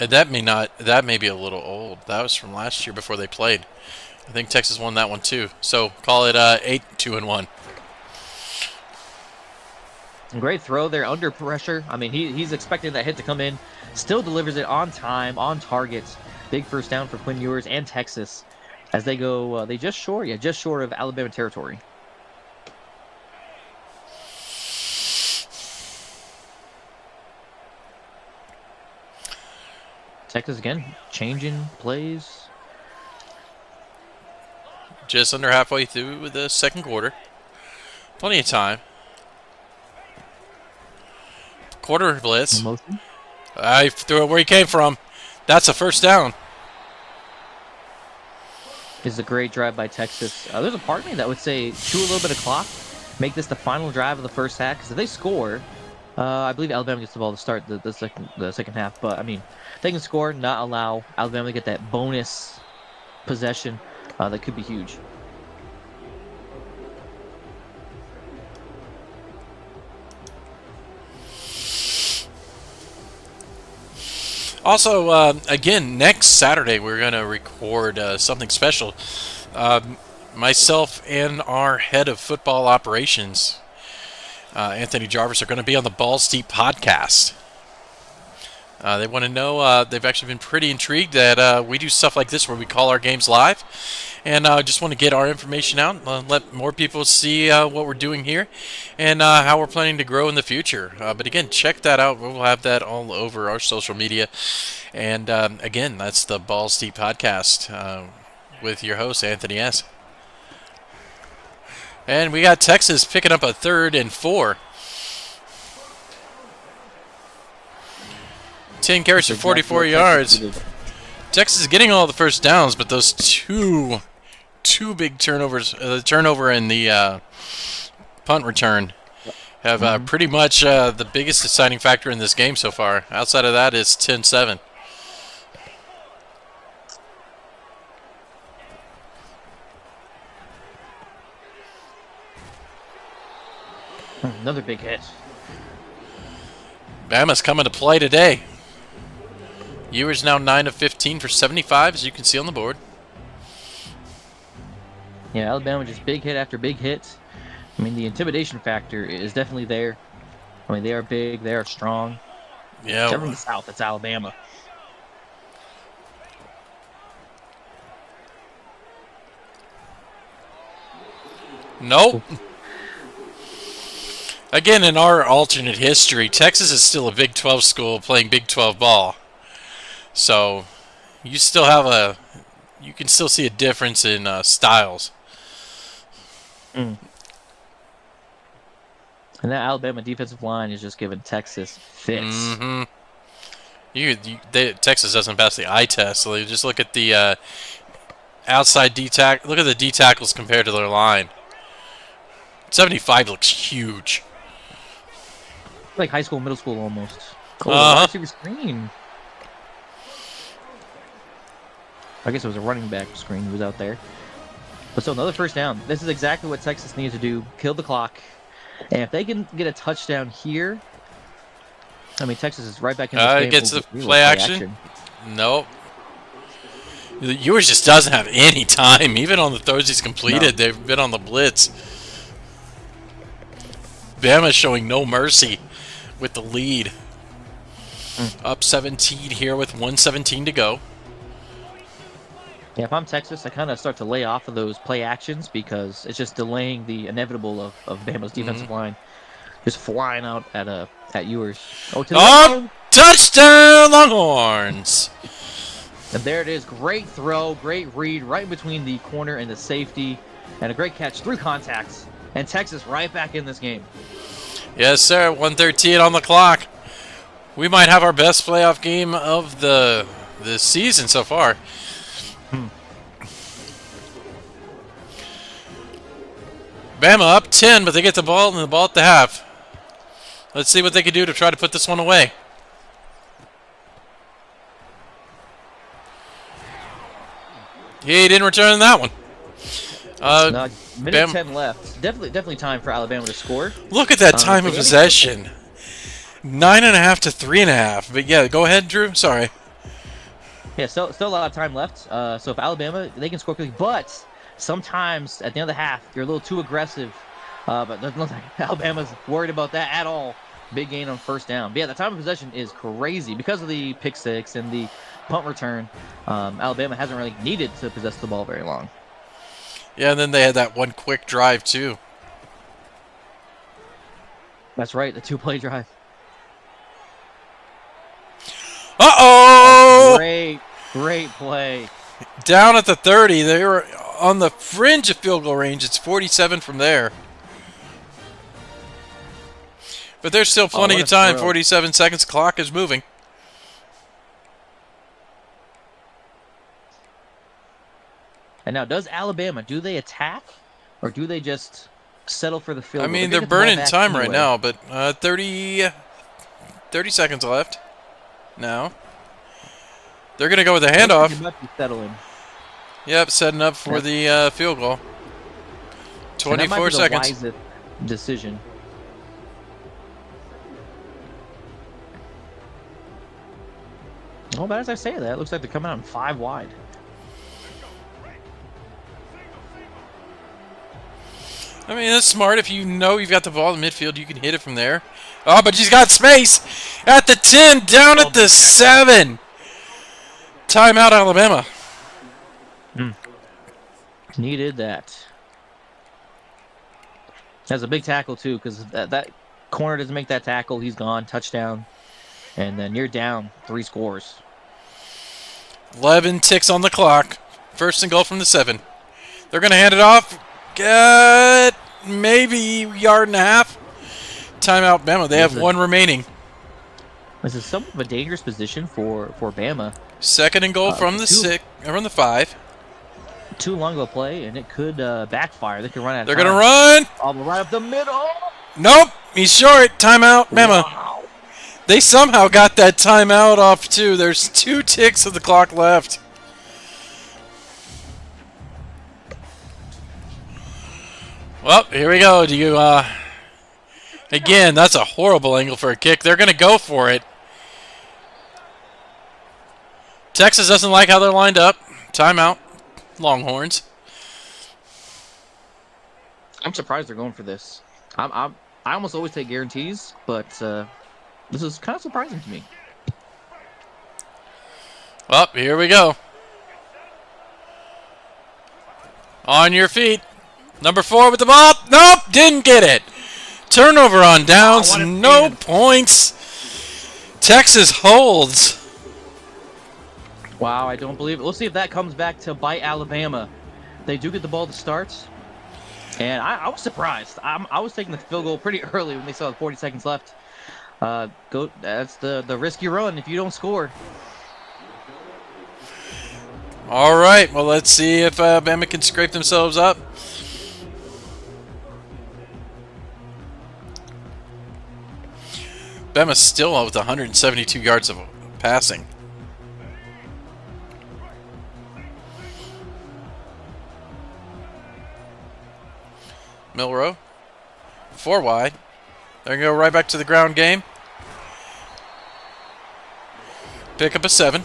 And that may be a little old. That was from last year before they played. I think Texas won that one too. So call it 8-2-1. Great throw there under pressure. I mean, he's expecting that hit to come in. Still delivers it on time, on target. Big first down for Quinn Ewers and Texas as they go. They just short of Alabama territory. Texas again, changing plays. Just under halfway through the second quarter. Plenty of time. Quarter blitz. I threw it where he came from. That's a first down. This is a great drive by Texas. There's a part of me that would say chew a little bit of clock, make this the final drive of the first half, because if they score, I believe Alabama gets the ball to start the second half. But I mean, they can score, not allow Alabama to get that bonus possession. That could be huge. Also, again, next Saturday we're going to record something special. Myself and our head of football operations, Anthony Jarvis, are going to be on the Balls Deep podcast. They want to know, they've actually been pretty intrigued that we do stuff like this where we call our games live. And just want to get our information out, let more people see what we're doing here and how we're planning to grow in the future. But again, check that out. We'll have that all over our social media. And again, that's the Balls Deep podcast with your host, Anthony S. And we got Texas picking up a 3rd and 4. 10 carries for 44 yards. Texas is getting all the first downs, but those two big turnovers, the turnover and the punt return, have pretty much the biggest deciding factor in this game so far. Outside of that, it's 10-7. Another big hit. Bama's coming to play today. Ewers now 9 of 15 for 75, as you can see on the board. Yeah, Alabama just big hit after big hit. I mean, the intimidation factor is definitely there. I mean, they are big, they are strong. Yeah. From the South, it's Alabama. Nope. Again, in our alternate history, Texas is still a Big 12 school playing Big 12 ball. So, you can still see a difference in styles. And that Alabama defensive line is just giving Texas fits. Mm-hmm. Texas doesn't pass the eye test, so they just look at the outside D tackle. Look at the D tackles compared to their line. 75 looks huge. Like high school, middle school almost. Oh, receiver screen. I guess it was a running back screen who was out there. But so another first down. This is exactly what Texas needs to do. Kill the clock. And if they can get a touchdown here, I mean, Texas is right back in this game. Gets the play action. Nope. The Ewers just doesn't have any time. Even on the throws he's completed, they've been on the blitz. Bama's showing no mercy with the lead. Up 17 here with 1:17 to go. Yeah, if I'm Texas, I kind of start to lay off of those play actions because it's just delaying the inevitable of Bama's defensive line. Just flying out at Ewers. Oh, touchdown, Longhorns! And there it is. Great throw, great read right between the corner and the safety. And a great catch through contacts. And Texas right back in this game. Yes, sir. 1:13 on the clock. We might have our best playoff game of the season so far. Bama up 10, but they get the ball and the ball at the half. Let's see what they can do to try to put this one away. He didn't return that one. Minute 10 left. Definitely time for Alabama to score. Look at that time of possession. 9.5 to 3.5. But yeah, go ahead, Drew. Sorry. Yeah, still a lot of time left. So if Alabama, they can score quickly, but sometimes at the end of the half, you're a little too aggressive. But Alabama's worried about that at all. Big gain on first down. But yeah, the time of possession is crazy because of the pick six and the punt return. Alabama hasn't really needed to possess the ball very long. Yeah, and then they had that one quick drive too. That's right, the two-play drive. Uh-oh! Great play. Down at the 30. They were on the fringe of field goal range. It's 47 from there. But there's still plenty of time. 47 seconds. Clock is moving. And now, does Alabama, do they attack? Or do they just settle for the field goal? I mean, they're burning time right now, but 30 seconds left. Now. They're going to go with a handoff. Settling. Yep, setting up for the field goal. 24 seconds. Wisest decision. Oh, but as I say that, it looks like they're coming out in 5 wide. I mean, that's smart. If you know you've got the ball in midfield, you can hit it from there. Oh, but she's got space at the 10, down at the 7. Timeout, Alabama. Needed that. That's a big tackle, too, because that corner doesn't make that tackle. He's gone. Touchdown. And then you're down 3 scores. 11 ticks on the clock. First and goal from the 7. They're going to hand it off. Get maybe 1.5 yards. Timeout, Bama. They have 1 remaining. This is somewhat of a dangerous position for Bama. Second and goal from the 6, from the 5. Too long of a play, and it could backfire. They could run out of They're time. going to run. Right up the middle. Nope. He's short. Timeout, Bama. Wow. They somehow got that timeout off, too. There's 2 ticks of the clock left. Well, here we go. Do you, again, that's a horrible angle for a kick. They're going to go for it. Texas doesn't like how they're lined up. Timeout. Longhorns. I'm surprised they're going for this. I almost always take guarantees, but this is kind of surprising to me. Well, here we go. On your feet. Number 4 with the ball. Nope, didn't get it. Turnover on downs. No points. Texas holds. Wow, I don't believe it. We'll see if that comes back to bite Alabama. They do get the ball to start. And I was surprised. I was taking the field goal pretty early when they saw the 40 seconds left. Go. That's the risk you run if you don't score. All right. Well, let's see if Bama can scrape themselves up. Bama still with 172 yards of passing. Milrow, 4 wide. They're going to go right back to the ground game. Pick up a 7.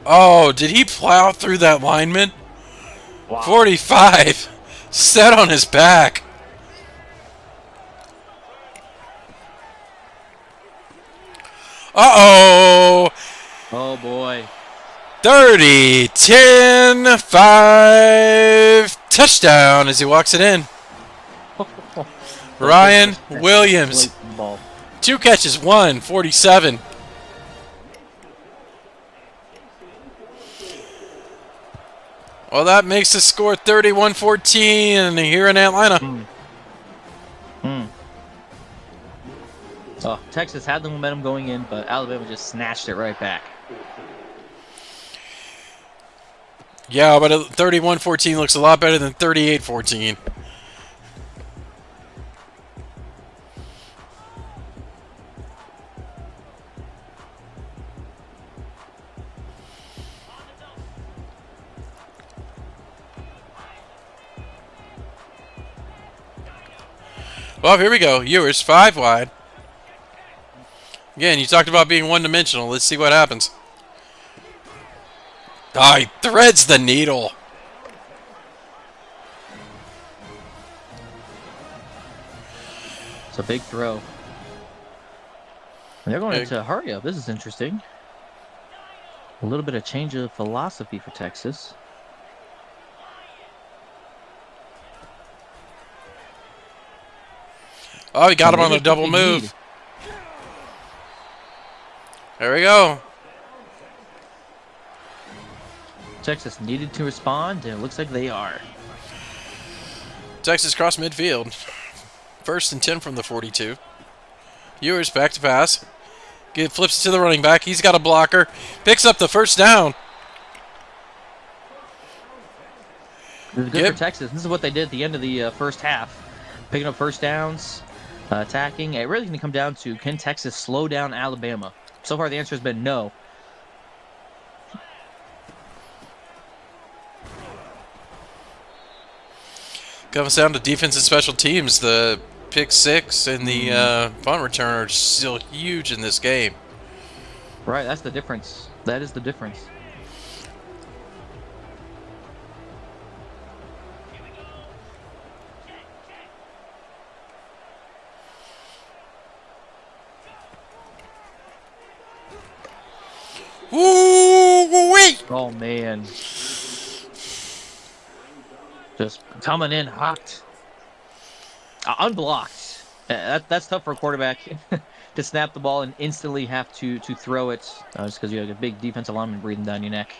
Oh, did he plow through that lineman? Wow. 45. Set on his back. Uh-oh. Oh, boy. 30, 10, 5. Touchdown as he walks it in. Ryan Williams. 2 catches, 147. Well, that makes the score 31-14 here in Atlanta. Oh, Texas had the momentum going in, but Alabama just snatched it right back. Yeah, but 31-14 looks a lot better than 38-14. Well, here we go. Ewers, 5 wide. Again, you talked about being one-dimensional. Let's see what happens. Oh, he threads the needle. It's a big throw. And they're going into a hurry up. This is interesting. A little bit of change of philosophy for Texas. Oh, he got him on a double move. There we go. Texas needed to respond, and it looks like they are. Texas cross midfield. 1st and 10 from the 42. Ewers back to pass. Flips to the running back. He's got a blocker. Picks up the first down. This is good for Texas. This is what they did at the end of the first half. Picking up first downs, attacking. It really going to come down to, can Texas slow down Alabama? So far, the answer has been no. Comes down to defense and special teams. The pick 6 and the punt return are still huge in this game. Right, that's the difference. That is the difference. Woo-wee! Oh, man. Just coming in hot. Unblocked. That's tough for a quarterback to snap the ball and instantly have to throw it just because you have a big defensive lineman breathing down your neck.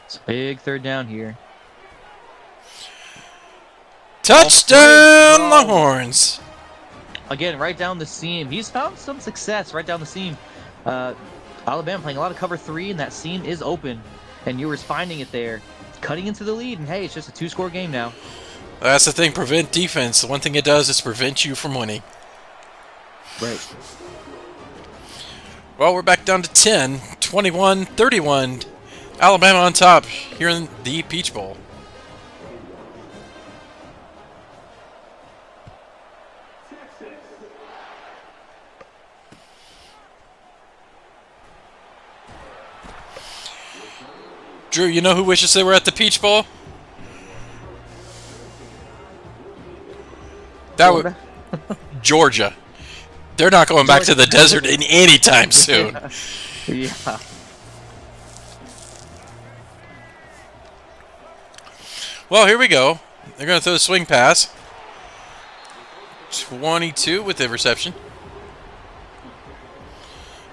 It's a big 3rd down here. Touchdown, Longhorns! Again, right down the seam. He's found some success right down the seam. Alabama playing a lot of cover 3, and that seam is open. And Ewers finding it there, cutting into the lead, and hey, it's just a 2-score game now. That's the thing, prevent defense. The one thing it does is prevent you from winning. Right. Well, we're back down to 10, 21-31. Alabama on top here in the Peach Bowl. Drew, you know who wishes they were at the Peach Bowl? That would Georgia. They're not going back to the desert in any time soon. Yeah. Well, here we go. They're going to throw the swing pass. 22 with the reception.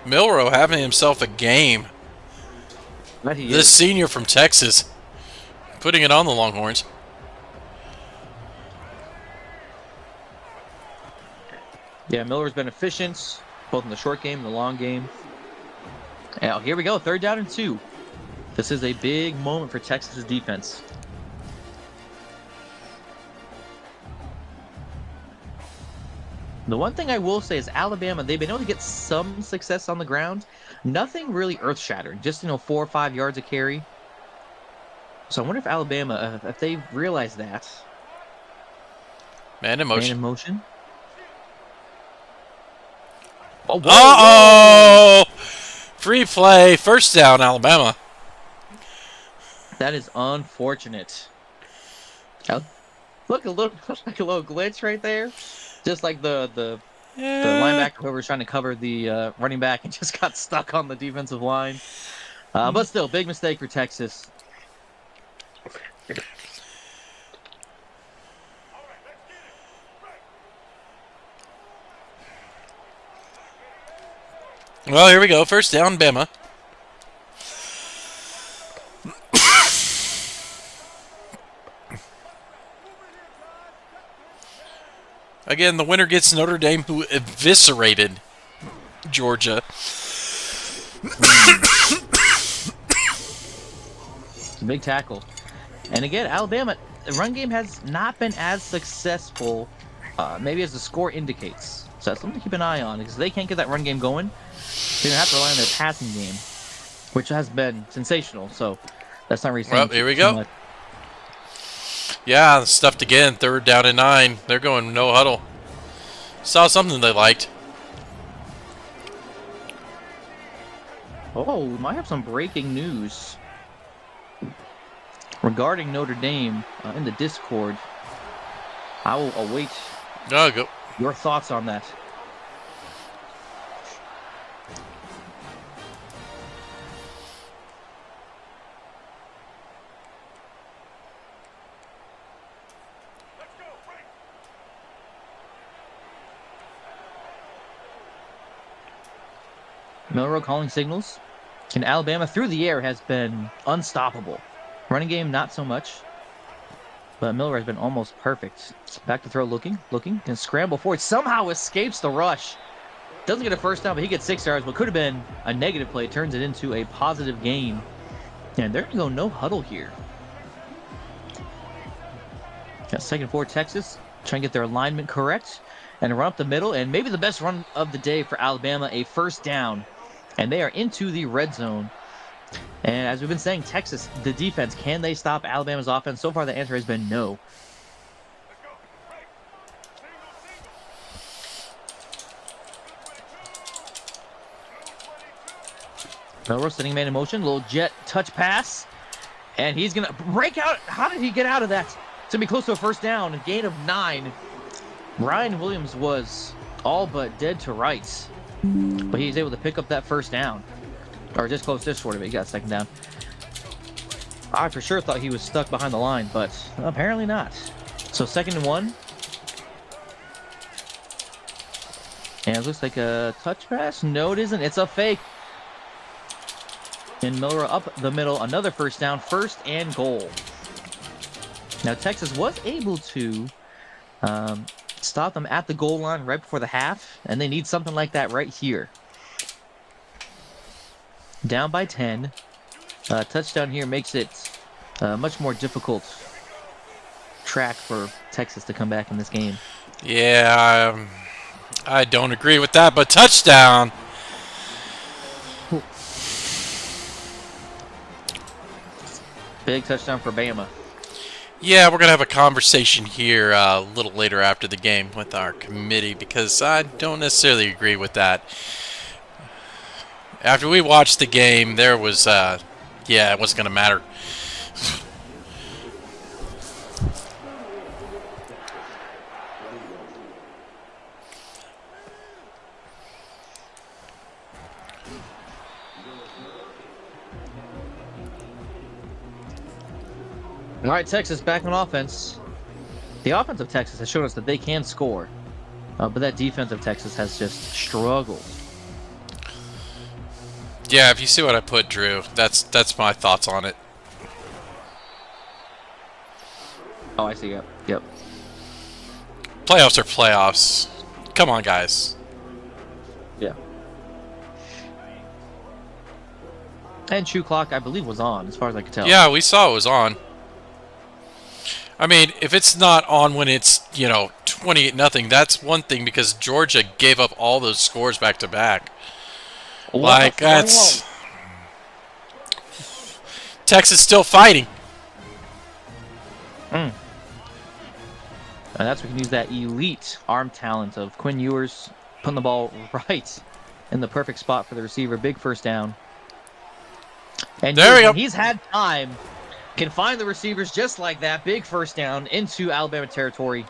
Milrow having himself a game. bet he This is. senior from Texas, putting it on the Longhorns. Yeah, Miller's been efficient, both in the short game and the long game. Now, here we go, 3rd down and 2. This is a big moment for Texas's defense. The one thing I will say is Alabama, they've been able to get some success on the ground. Nothing really earth-shattering, just, 4 or 5 yards a carry. So I wonder if Alabama, if they realize that. Man in Man motion. in motion. Oh, whoa, Uh-oh! Free play. First down, Alabama. that is unfortunate. Look like a little glitch right there. Just like the linebacker who was trying to cover the running back and just got stuck on the defensive line. But still, big mistake for Texas. Well, here we go. First down, Bama. Again, the winner gets Notre Dame, who eviscerated Georgia. It's a big tackle. And again, Alabama, the run game has not been as successful, maybe as the score indicates. So that's something to keep an eye on, because if they can't get that run game going, they're going to have to rely on their passing game, which has been sensational. So that's not really saying Well, here we too go. much. Yeah, stuffed again. 3rd down and 9. They're going no huddle. Saw something they liked. Oh, we might have some breaking news regarding Notre Dame in the Discord. I will await Oh, go. your thoughts on that. Milrow calling signals. And Alabama through the air has been unstoppable. Running game, not so much. But Miller has been almost perfect. Back to throw, looking, can scramble forward. Somehow escapes the rush. Doesn't get a first down, but he gets 6 yards. What could have been a negative play turns it into a positive gain. And they're going to go no huddle here. Got 2nd for Texas. Trying to get their alignment correct. And run up the middle. And maybe the best run of the day for Alabama, a first down. And they are into the red zone. And as we've been saying, Texas, the defense, can they stop Alabama's offense? So far, the answer has been no. Melrose sitting man in motion, little jet touch pass. And he's going to break out. How did he get out of that? It's going to be close to a first down, a gain of 9. Ryan Williams was all but dead to rights. But he's able to pick up that first down. Or just close, just short of it. He got 2nd down. I for sure thought he was stuck behind the line, but apparently not. So 2nd and 1. And it looks like a touch pass. No, it isn't. It's a fake. And Miller up the middle. Another first down. 1st and goal. Now Texas was able to stop them at the goal line right before the half, and they need something like that right here. Down by 10. Touchdown here makes it much more difficult track for Texas to come back in this game. Yeah, I don't agree with that, but touchdown. Big touchdown for Bama. Yeah, we're going to have a conversation here a little later after the game with our committee because I don't necessarily agree with that. After we watched the game, there was, yeah, it wasn't going to matter. All right, Texas back on offense. The offense of Texas has shown us that they can score, but that defense of Texas has just struggled. Yeah, if you see what I put, Drew, that's my thoughts on it. Oh, I see. Yep. Yep. Playoffs are playoffs. Come on, guys. Yeah. And shoe clock, I believe, was on, as far as I could tell. Yeah, we saw it was on. I mean, if it's not on when it's, 28-0, that's one thing because Georgia gave up all those scores back to back. Like, that's... Texas still fighting. And that's where we can use that elite arm talent of Quinn Ewers putting the ball right in the perfect spot for the receiver. Big first down. And there we go. He's had time. Can find the receivers just like that. Big first down into Alabama territory.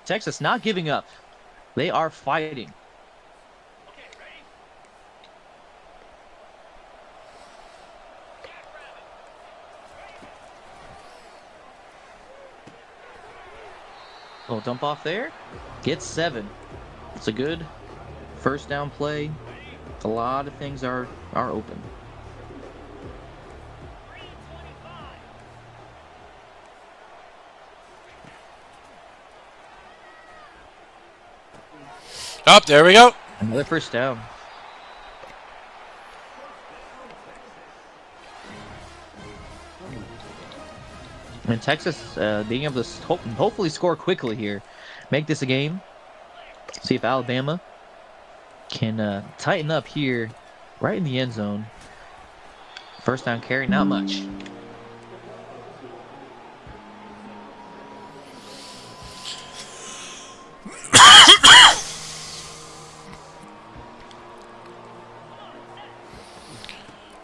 Texas not giving up. They are fighting. Little dump off there. Gets 7. It's a good first down play. A lot of things are open. Oh, there we go. Another first down. And Texas being able to hopefully score quickly here. Make this a game. See if Alabama can tighten up here right in the end zone. First down carry, not much.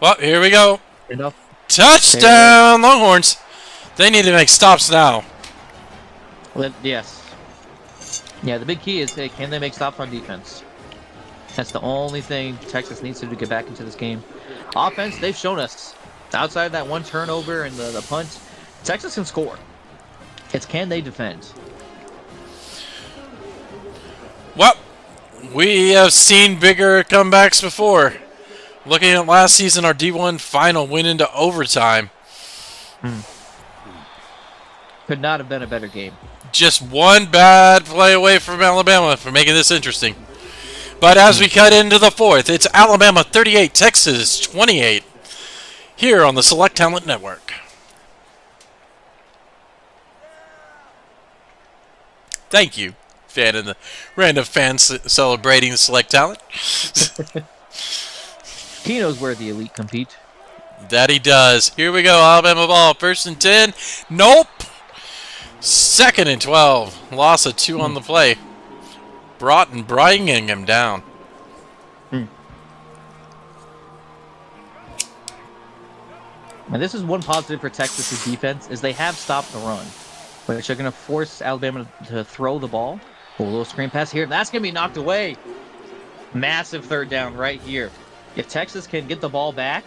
Well, here we go. Enough. Touchdown, Longhorns. They need to make stops now. Well, yes. Yeah, the big key is, hey, can they make stops on defense? That's the only thing Texas needs to do to get back into this game. Offense, they've shown us. Outside of that one turnover and the punt, Texas can score. It's can they defend? Well, we have seen bigger comebacks before. Looking at last season, our D1 final went into overtime. Could not have been a better game. Just one bad play away from Alabama for making this interesting. But as we cut into the fourth, it's Alabama 38, Texas 28, here on the Select Talent Network. Thank you, fan and the random fans celebrating the Select Talent. He knows where the elite compete. That he does. Here we go, Alabama ball. First and 10. Nope. Second and 12. Loss of 2 on the play. Bringing him down. And this is one positive for Texas' defense, is they have stopped the run, which are going to force Alabama to throw the ball. Oh, a little screen pass here. That's going to be knocked away. Massive third down right here. If Texas can get the ball back,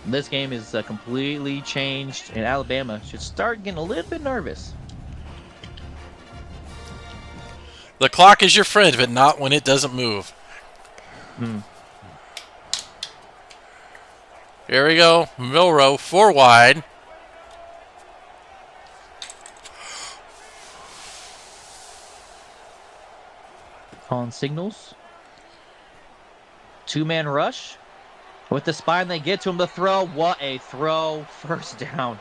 this game is completely changed, and Alabama should start getting a little bit nervous. The clock is your friend, but not when it doesn't move. Here we go. Milrow, 4 wide. Calling signals. 2-man rush. With the spine, they get to him to throw. What a throw. First down.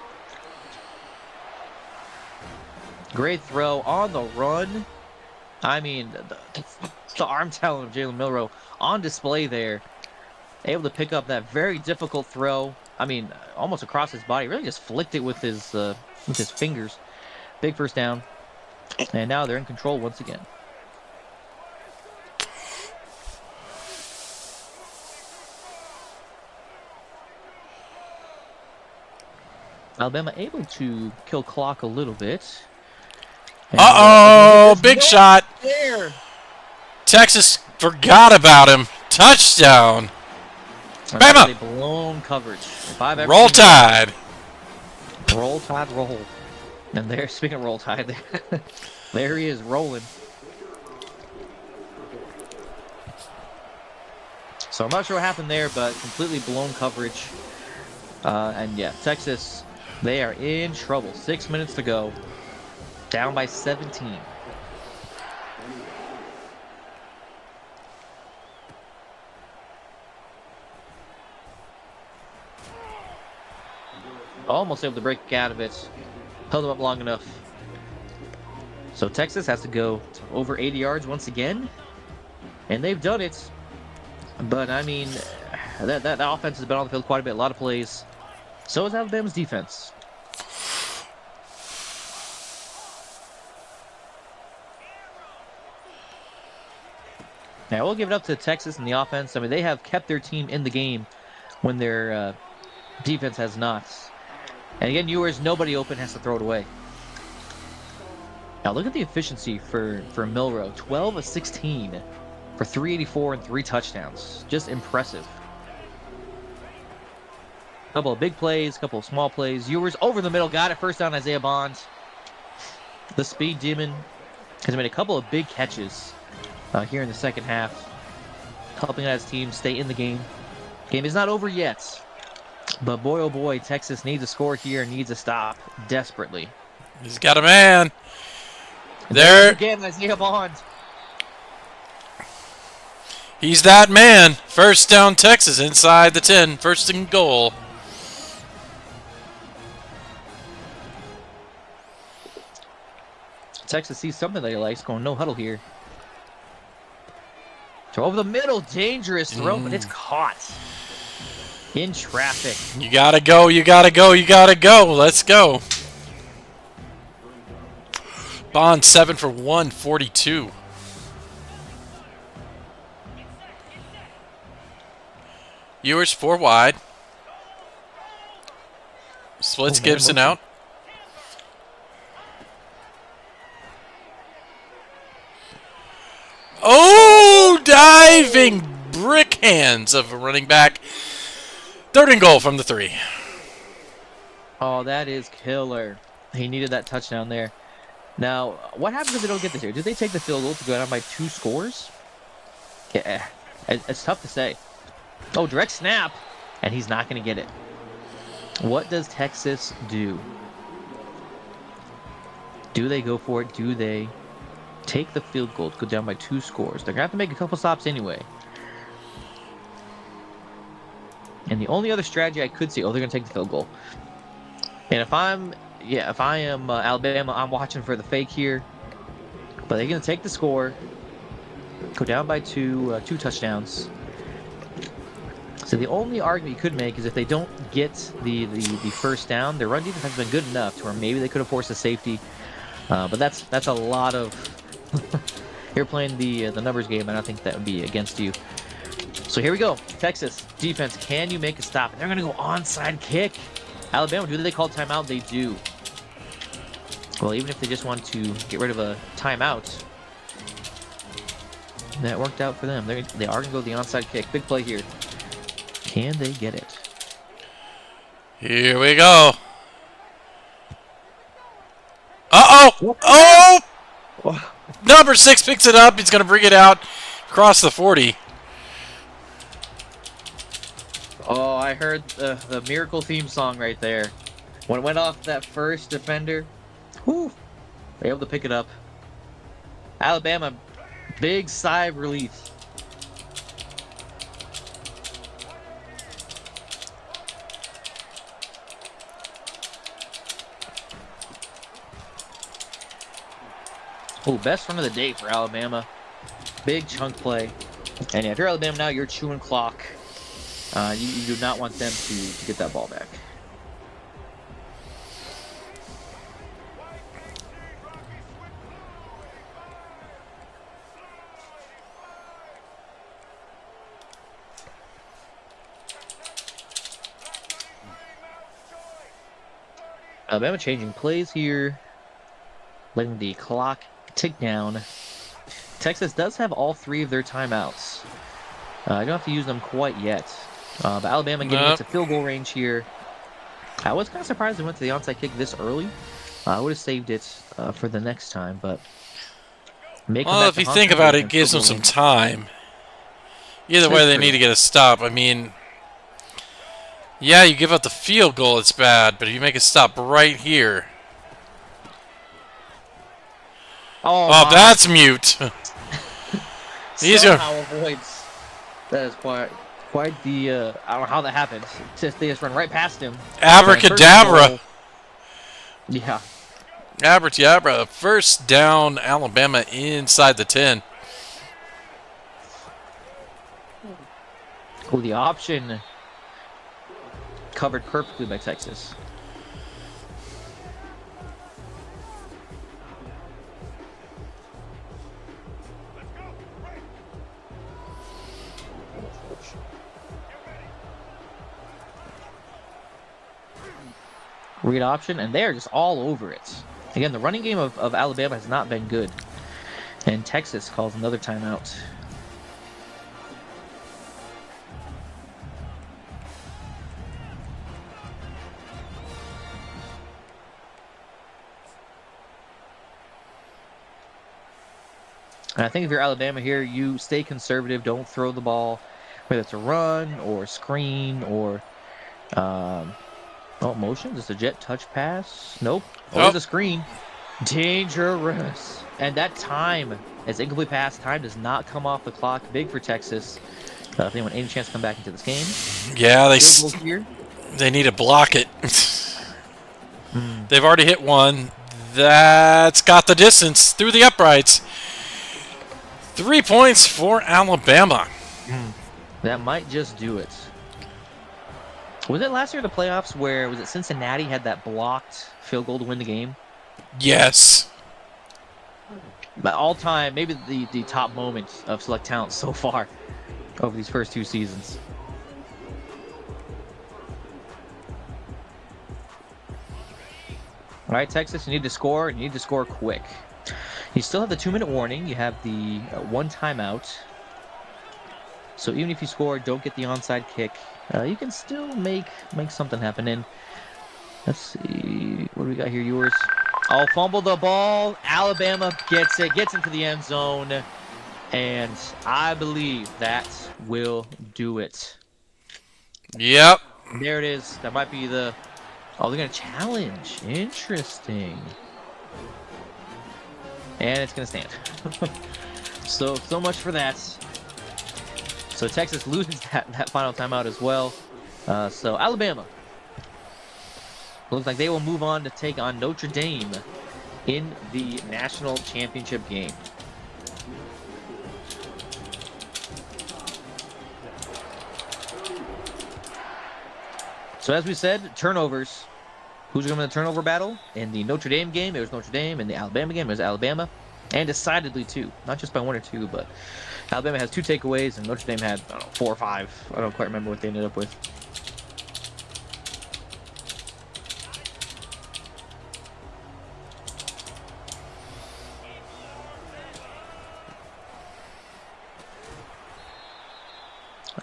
Great throw on the run. I mean, the arm talent of Jalen Milrow on display there. Able to pick up that very difficult throw. I mean, almost across his body. Really just flicked it with his fingers. Big first down. And now they're in control once again. Alabama able to kill clock a little bit. Uh-oh! Big shot. There. Texas forgot about him. Touchdown. Bama. Blown coverage. Roll Tide. Roll Tide, roll. And there, speaking of roll tide, there, there he is rolling. So I'm not sure what happened there, but completely blown coverage. And yeah, Texas, they are in trouble. 6 minutes to go. Down by 17. Almost able to break out of it. Held him up long enough. So Texas has to go to over 80 yards once again. And they've done it. But, I mean, that offense has been on the field quite a bit. A lot of plays. So is Alabama's defense. Now, we'll give it up to Texas and the offense. I mean, they have kept their team in the game when their defense has not. And again, Ewers, nobody open, has to throw it away. Now, look at the efficiency for Milroe. 12 of 16 for 384 and 3 touchdowns. Just impressive. A couple of big plays, a couple of small plays. Ewers over the middle, got it. First down, Isaiah Bond. The speed demon has made a couple of big catches here in the second half, helping his team stay in the game. Game is not over yet, but boy, oh boy, Texas needs a score here, needs a stop desperately. He's got a man. There again, Isaiah Bond. He's that man. First down, Texas inside the 10. First and goal. Texas sees something they likes, going no huddle here. Throw over the middle, dangerous throw, but it's caught in traffic. You gotta go, you gotta go, you gotta go. Let's go. Bond 7 for 142. Ewers 4 wide. Splits Gibson out. Oh, diving brick hands of a running back. Third and goal from the 3. Oh, that is killer. He needed that touchdown there. Now, what happens if they don't get this here? Do they take the field goal to go down by 2 scores? Yeah, it's tough to say. Oh, direct snap, and he's not going to get it. What does Texas do? Do they go for it? Do they take the field goal to go down by 2 scores? They're going to have to make a couple stops anyway. And the only other strategy I could see, they're going to take the field goal. And if I am Alabama, I'm watching for the fake here. But they're going to take the score, go down by 2 touchdowns. So the only argument you could make is if they don't get the first down, their run defense has been good enough to where maybe they could have forced a safety. But that's a lot of... You're playing the numbers game, and I think that would be against you. So here we go. Texas defense, can you make a stop? And they're going to go onside kick. Alabama, do they call timeout? They do. Well, even if they just want to get rid of a timeout, that worked out for them. They are going to go the onside kick. Big play here. Can they get it? Here we go. Uh-oh! Oh! Number 6 picks it up. He's going to bring it out across the 40. Oh, I heard the Miracle theme song right there. When it went off that first defender, whew, they're able to pick it up. Alabama, big sigh of relief. Oh, best run of the day for Alabama. Big chunk play. And if you're Alabama now, you're chewing clock. You do not want them to get that ball back. Alabama changing plays here. Letting the clock tick down. Texas does have all 3 of their timeouts. I don't have to use them quite yet. But Alabama getting into field goal range here. I was kind of surprised they went to the onside kick this early. I would have saved it for the next time, but may come Well, back if to you haunt think them, about but it, it can still gives them go some in. time. Either way, That's they true. need to get a stop. I mean, yeah, you give up the field goal, it's bad, but if you make a stop right here. Oh Oh, my! that's mute. He's going. Somehow avoids. That is quite the. I don't know how that happened. They just run right past him. And first of Abracadabra. all, yeah. Abracadabra. First down, Alabama inside the 10. Oh, the option covered perfectly by Texas. Read option, and they are just all over it. Again, the running game of Alabama has not been good. And Texas calls another timeout. And I think if you're Alabama here, you stay conservative. Don't throw the ball, whether it's a run or a screen or motion. Just a jet touch pass. Nope. Oh, there's a screen. Dangerous. And that time, as incomplete pass, time does not come off the clock. Big for Texas. If they want any chance to come back into this game. Yeah, Here. they need to block it. They've already hit one. That's got the distance through the uprights. 3 points for Alabama. That might just do it. Was it last year in the playoffs where was it Cincinnati had that blocked field goal to win the game? Yes. But all time, maybe the top moment of select talent so far over these first two seasons. All right, Texas, you need to score, and you need to score quick. You still have the 2-minute warning. You have the one timeout. So even if you score, don't get the onside kick. You can still make something happen. And let's see, what do we got here? Yours. Oh, fumble the ball. Alabama gets it, gets into the end zone, and I believe that will do it. Yep. There it is. That might be the. Oh, they're gonna challenge. Interesting. And it's gonna stand. So much for that. So Texas loses that final timeout as well. So Alabama looks like they will move on to take on Notre Dame in the national championship game. So as we said, turnovers. Who's going to win the turnover battle? In the Notre Dame game, it was Notre Dame. In the Alabama game, it was Alabama. And decidedly two. Not just by 1 or 2, but Alabama has 2 takeaways, and Notre Dame had, 4 or 5. I don't quite remember what they ended up with.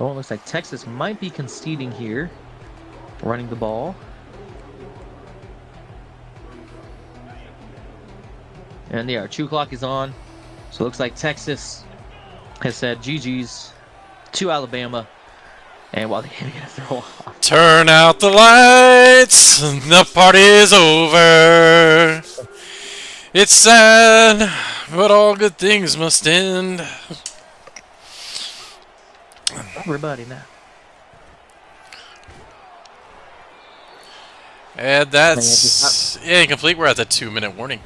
Oh, it looks like Texas might be conceding here. Running the ball. And the 2 clock is on. So it looks like Texas has said GG's to Alabama. And while they're going to throw off. Turn out the lights. The party is over. It's sad, but all good things must end. Everybody now. And that's incomplete. We're at the 2-minute warning.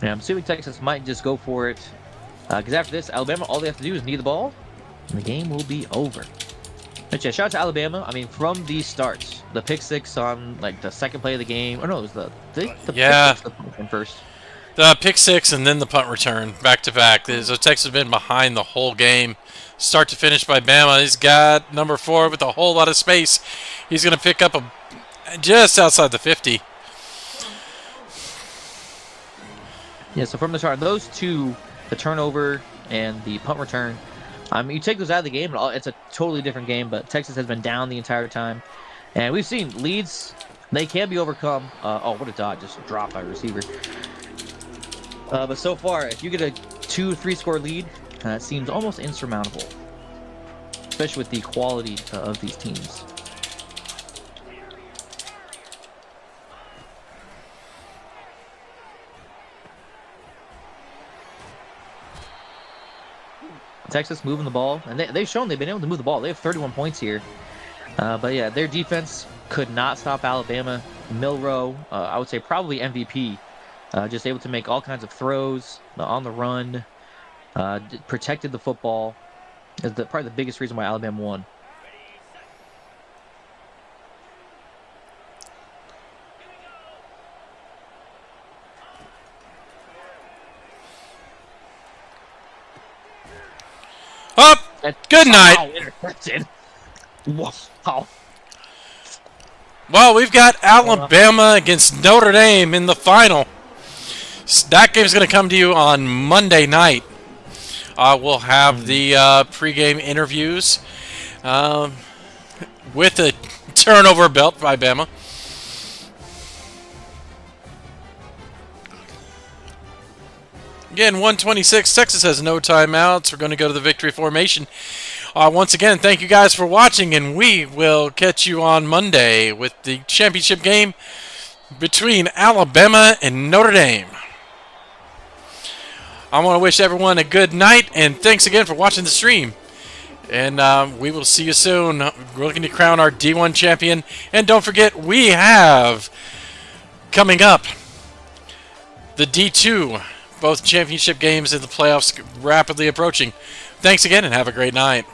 Yeah, I'm assuming Texas might just go for it. Because after this, Alabama, all they have to do is knee the ball. And the game will be over. But yeah, shout out to Alabama. I mean, from the start, the pick six on like the second play of the game. Oh no, it was the pick six, the punt first. The pick six and then the punt return back to back. So Texas has been behind the whole game, start to finish by Bama. He's got number 4 with a whole lot of space. He's going to pick up just outside the 50. Yeah, so from the start, those two, the turnover and the punt return, you take those out of the game, it's a totally different game, but Texas has been down the entire time. And we've seen leads They can be overcome. Oh, what a dot. Just dropped by a receiver. But so far, if you get a 2-3 score lead, it seems almost insurmountable. Especially with the quality of these teams. Texas moving the ball, and they've shown they've been able to move the ball. They have 31 points here. But yeah, their defense could not stop Alabama. Milroe, I would say probably MVP. Just able to make all kinds of throws on the run, protected the football. Is probably the biggest reason why Alabama won. Up. Good night. Wow, interception. Wow. Well, we've got Alabama against Notre Dame in the final. That game's going to come to you on Monday night. We'll have the pregame interviews with a turnover belt by Bama. Again, 126. Texas has no timeouts. We're going to go to the victory formation. Once again, thank you guys for watching, and we will catch you on Monday with the championship game between Alabama and Notre Dame. I want to wish everyone a good night, and thanks again for watching the stream. And we will see you soon. We're looking to crown our D1 champion. And don't forget, we have coming up the D2, both championship games in the playoffs rapidly approaching. Thanks again, and have a great night.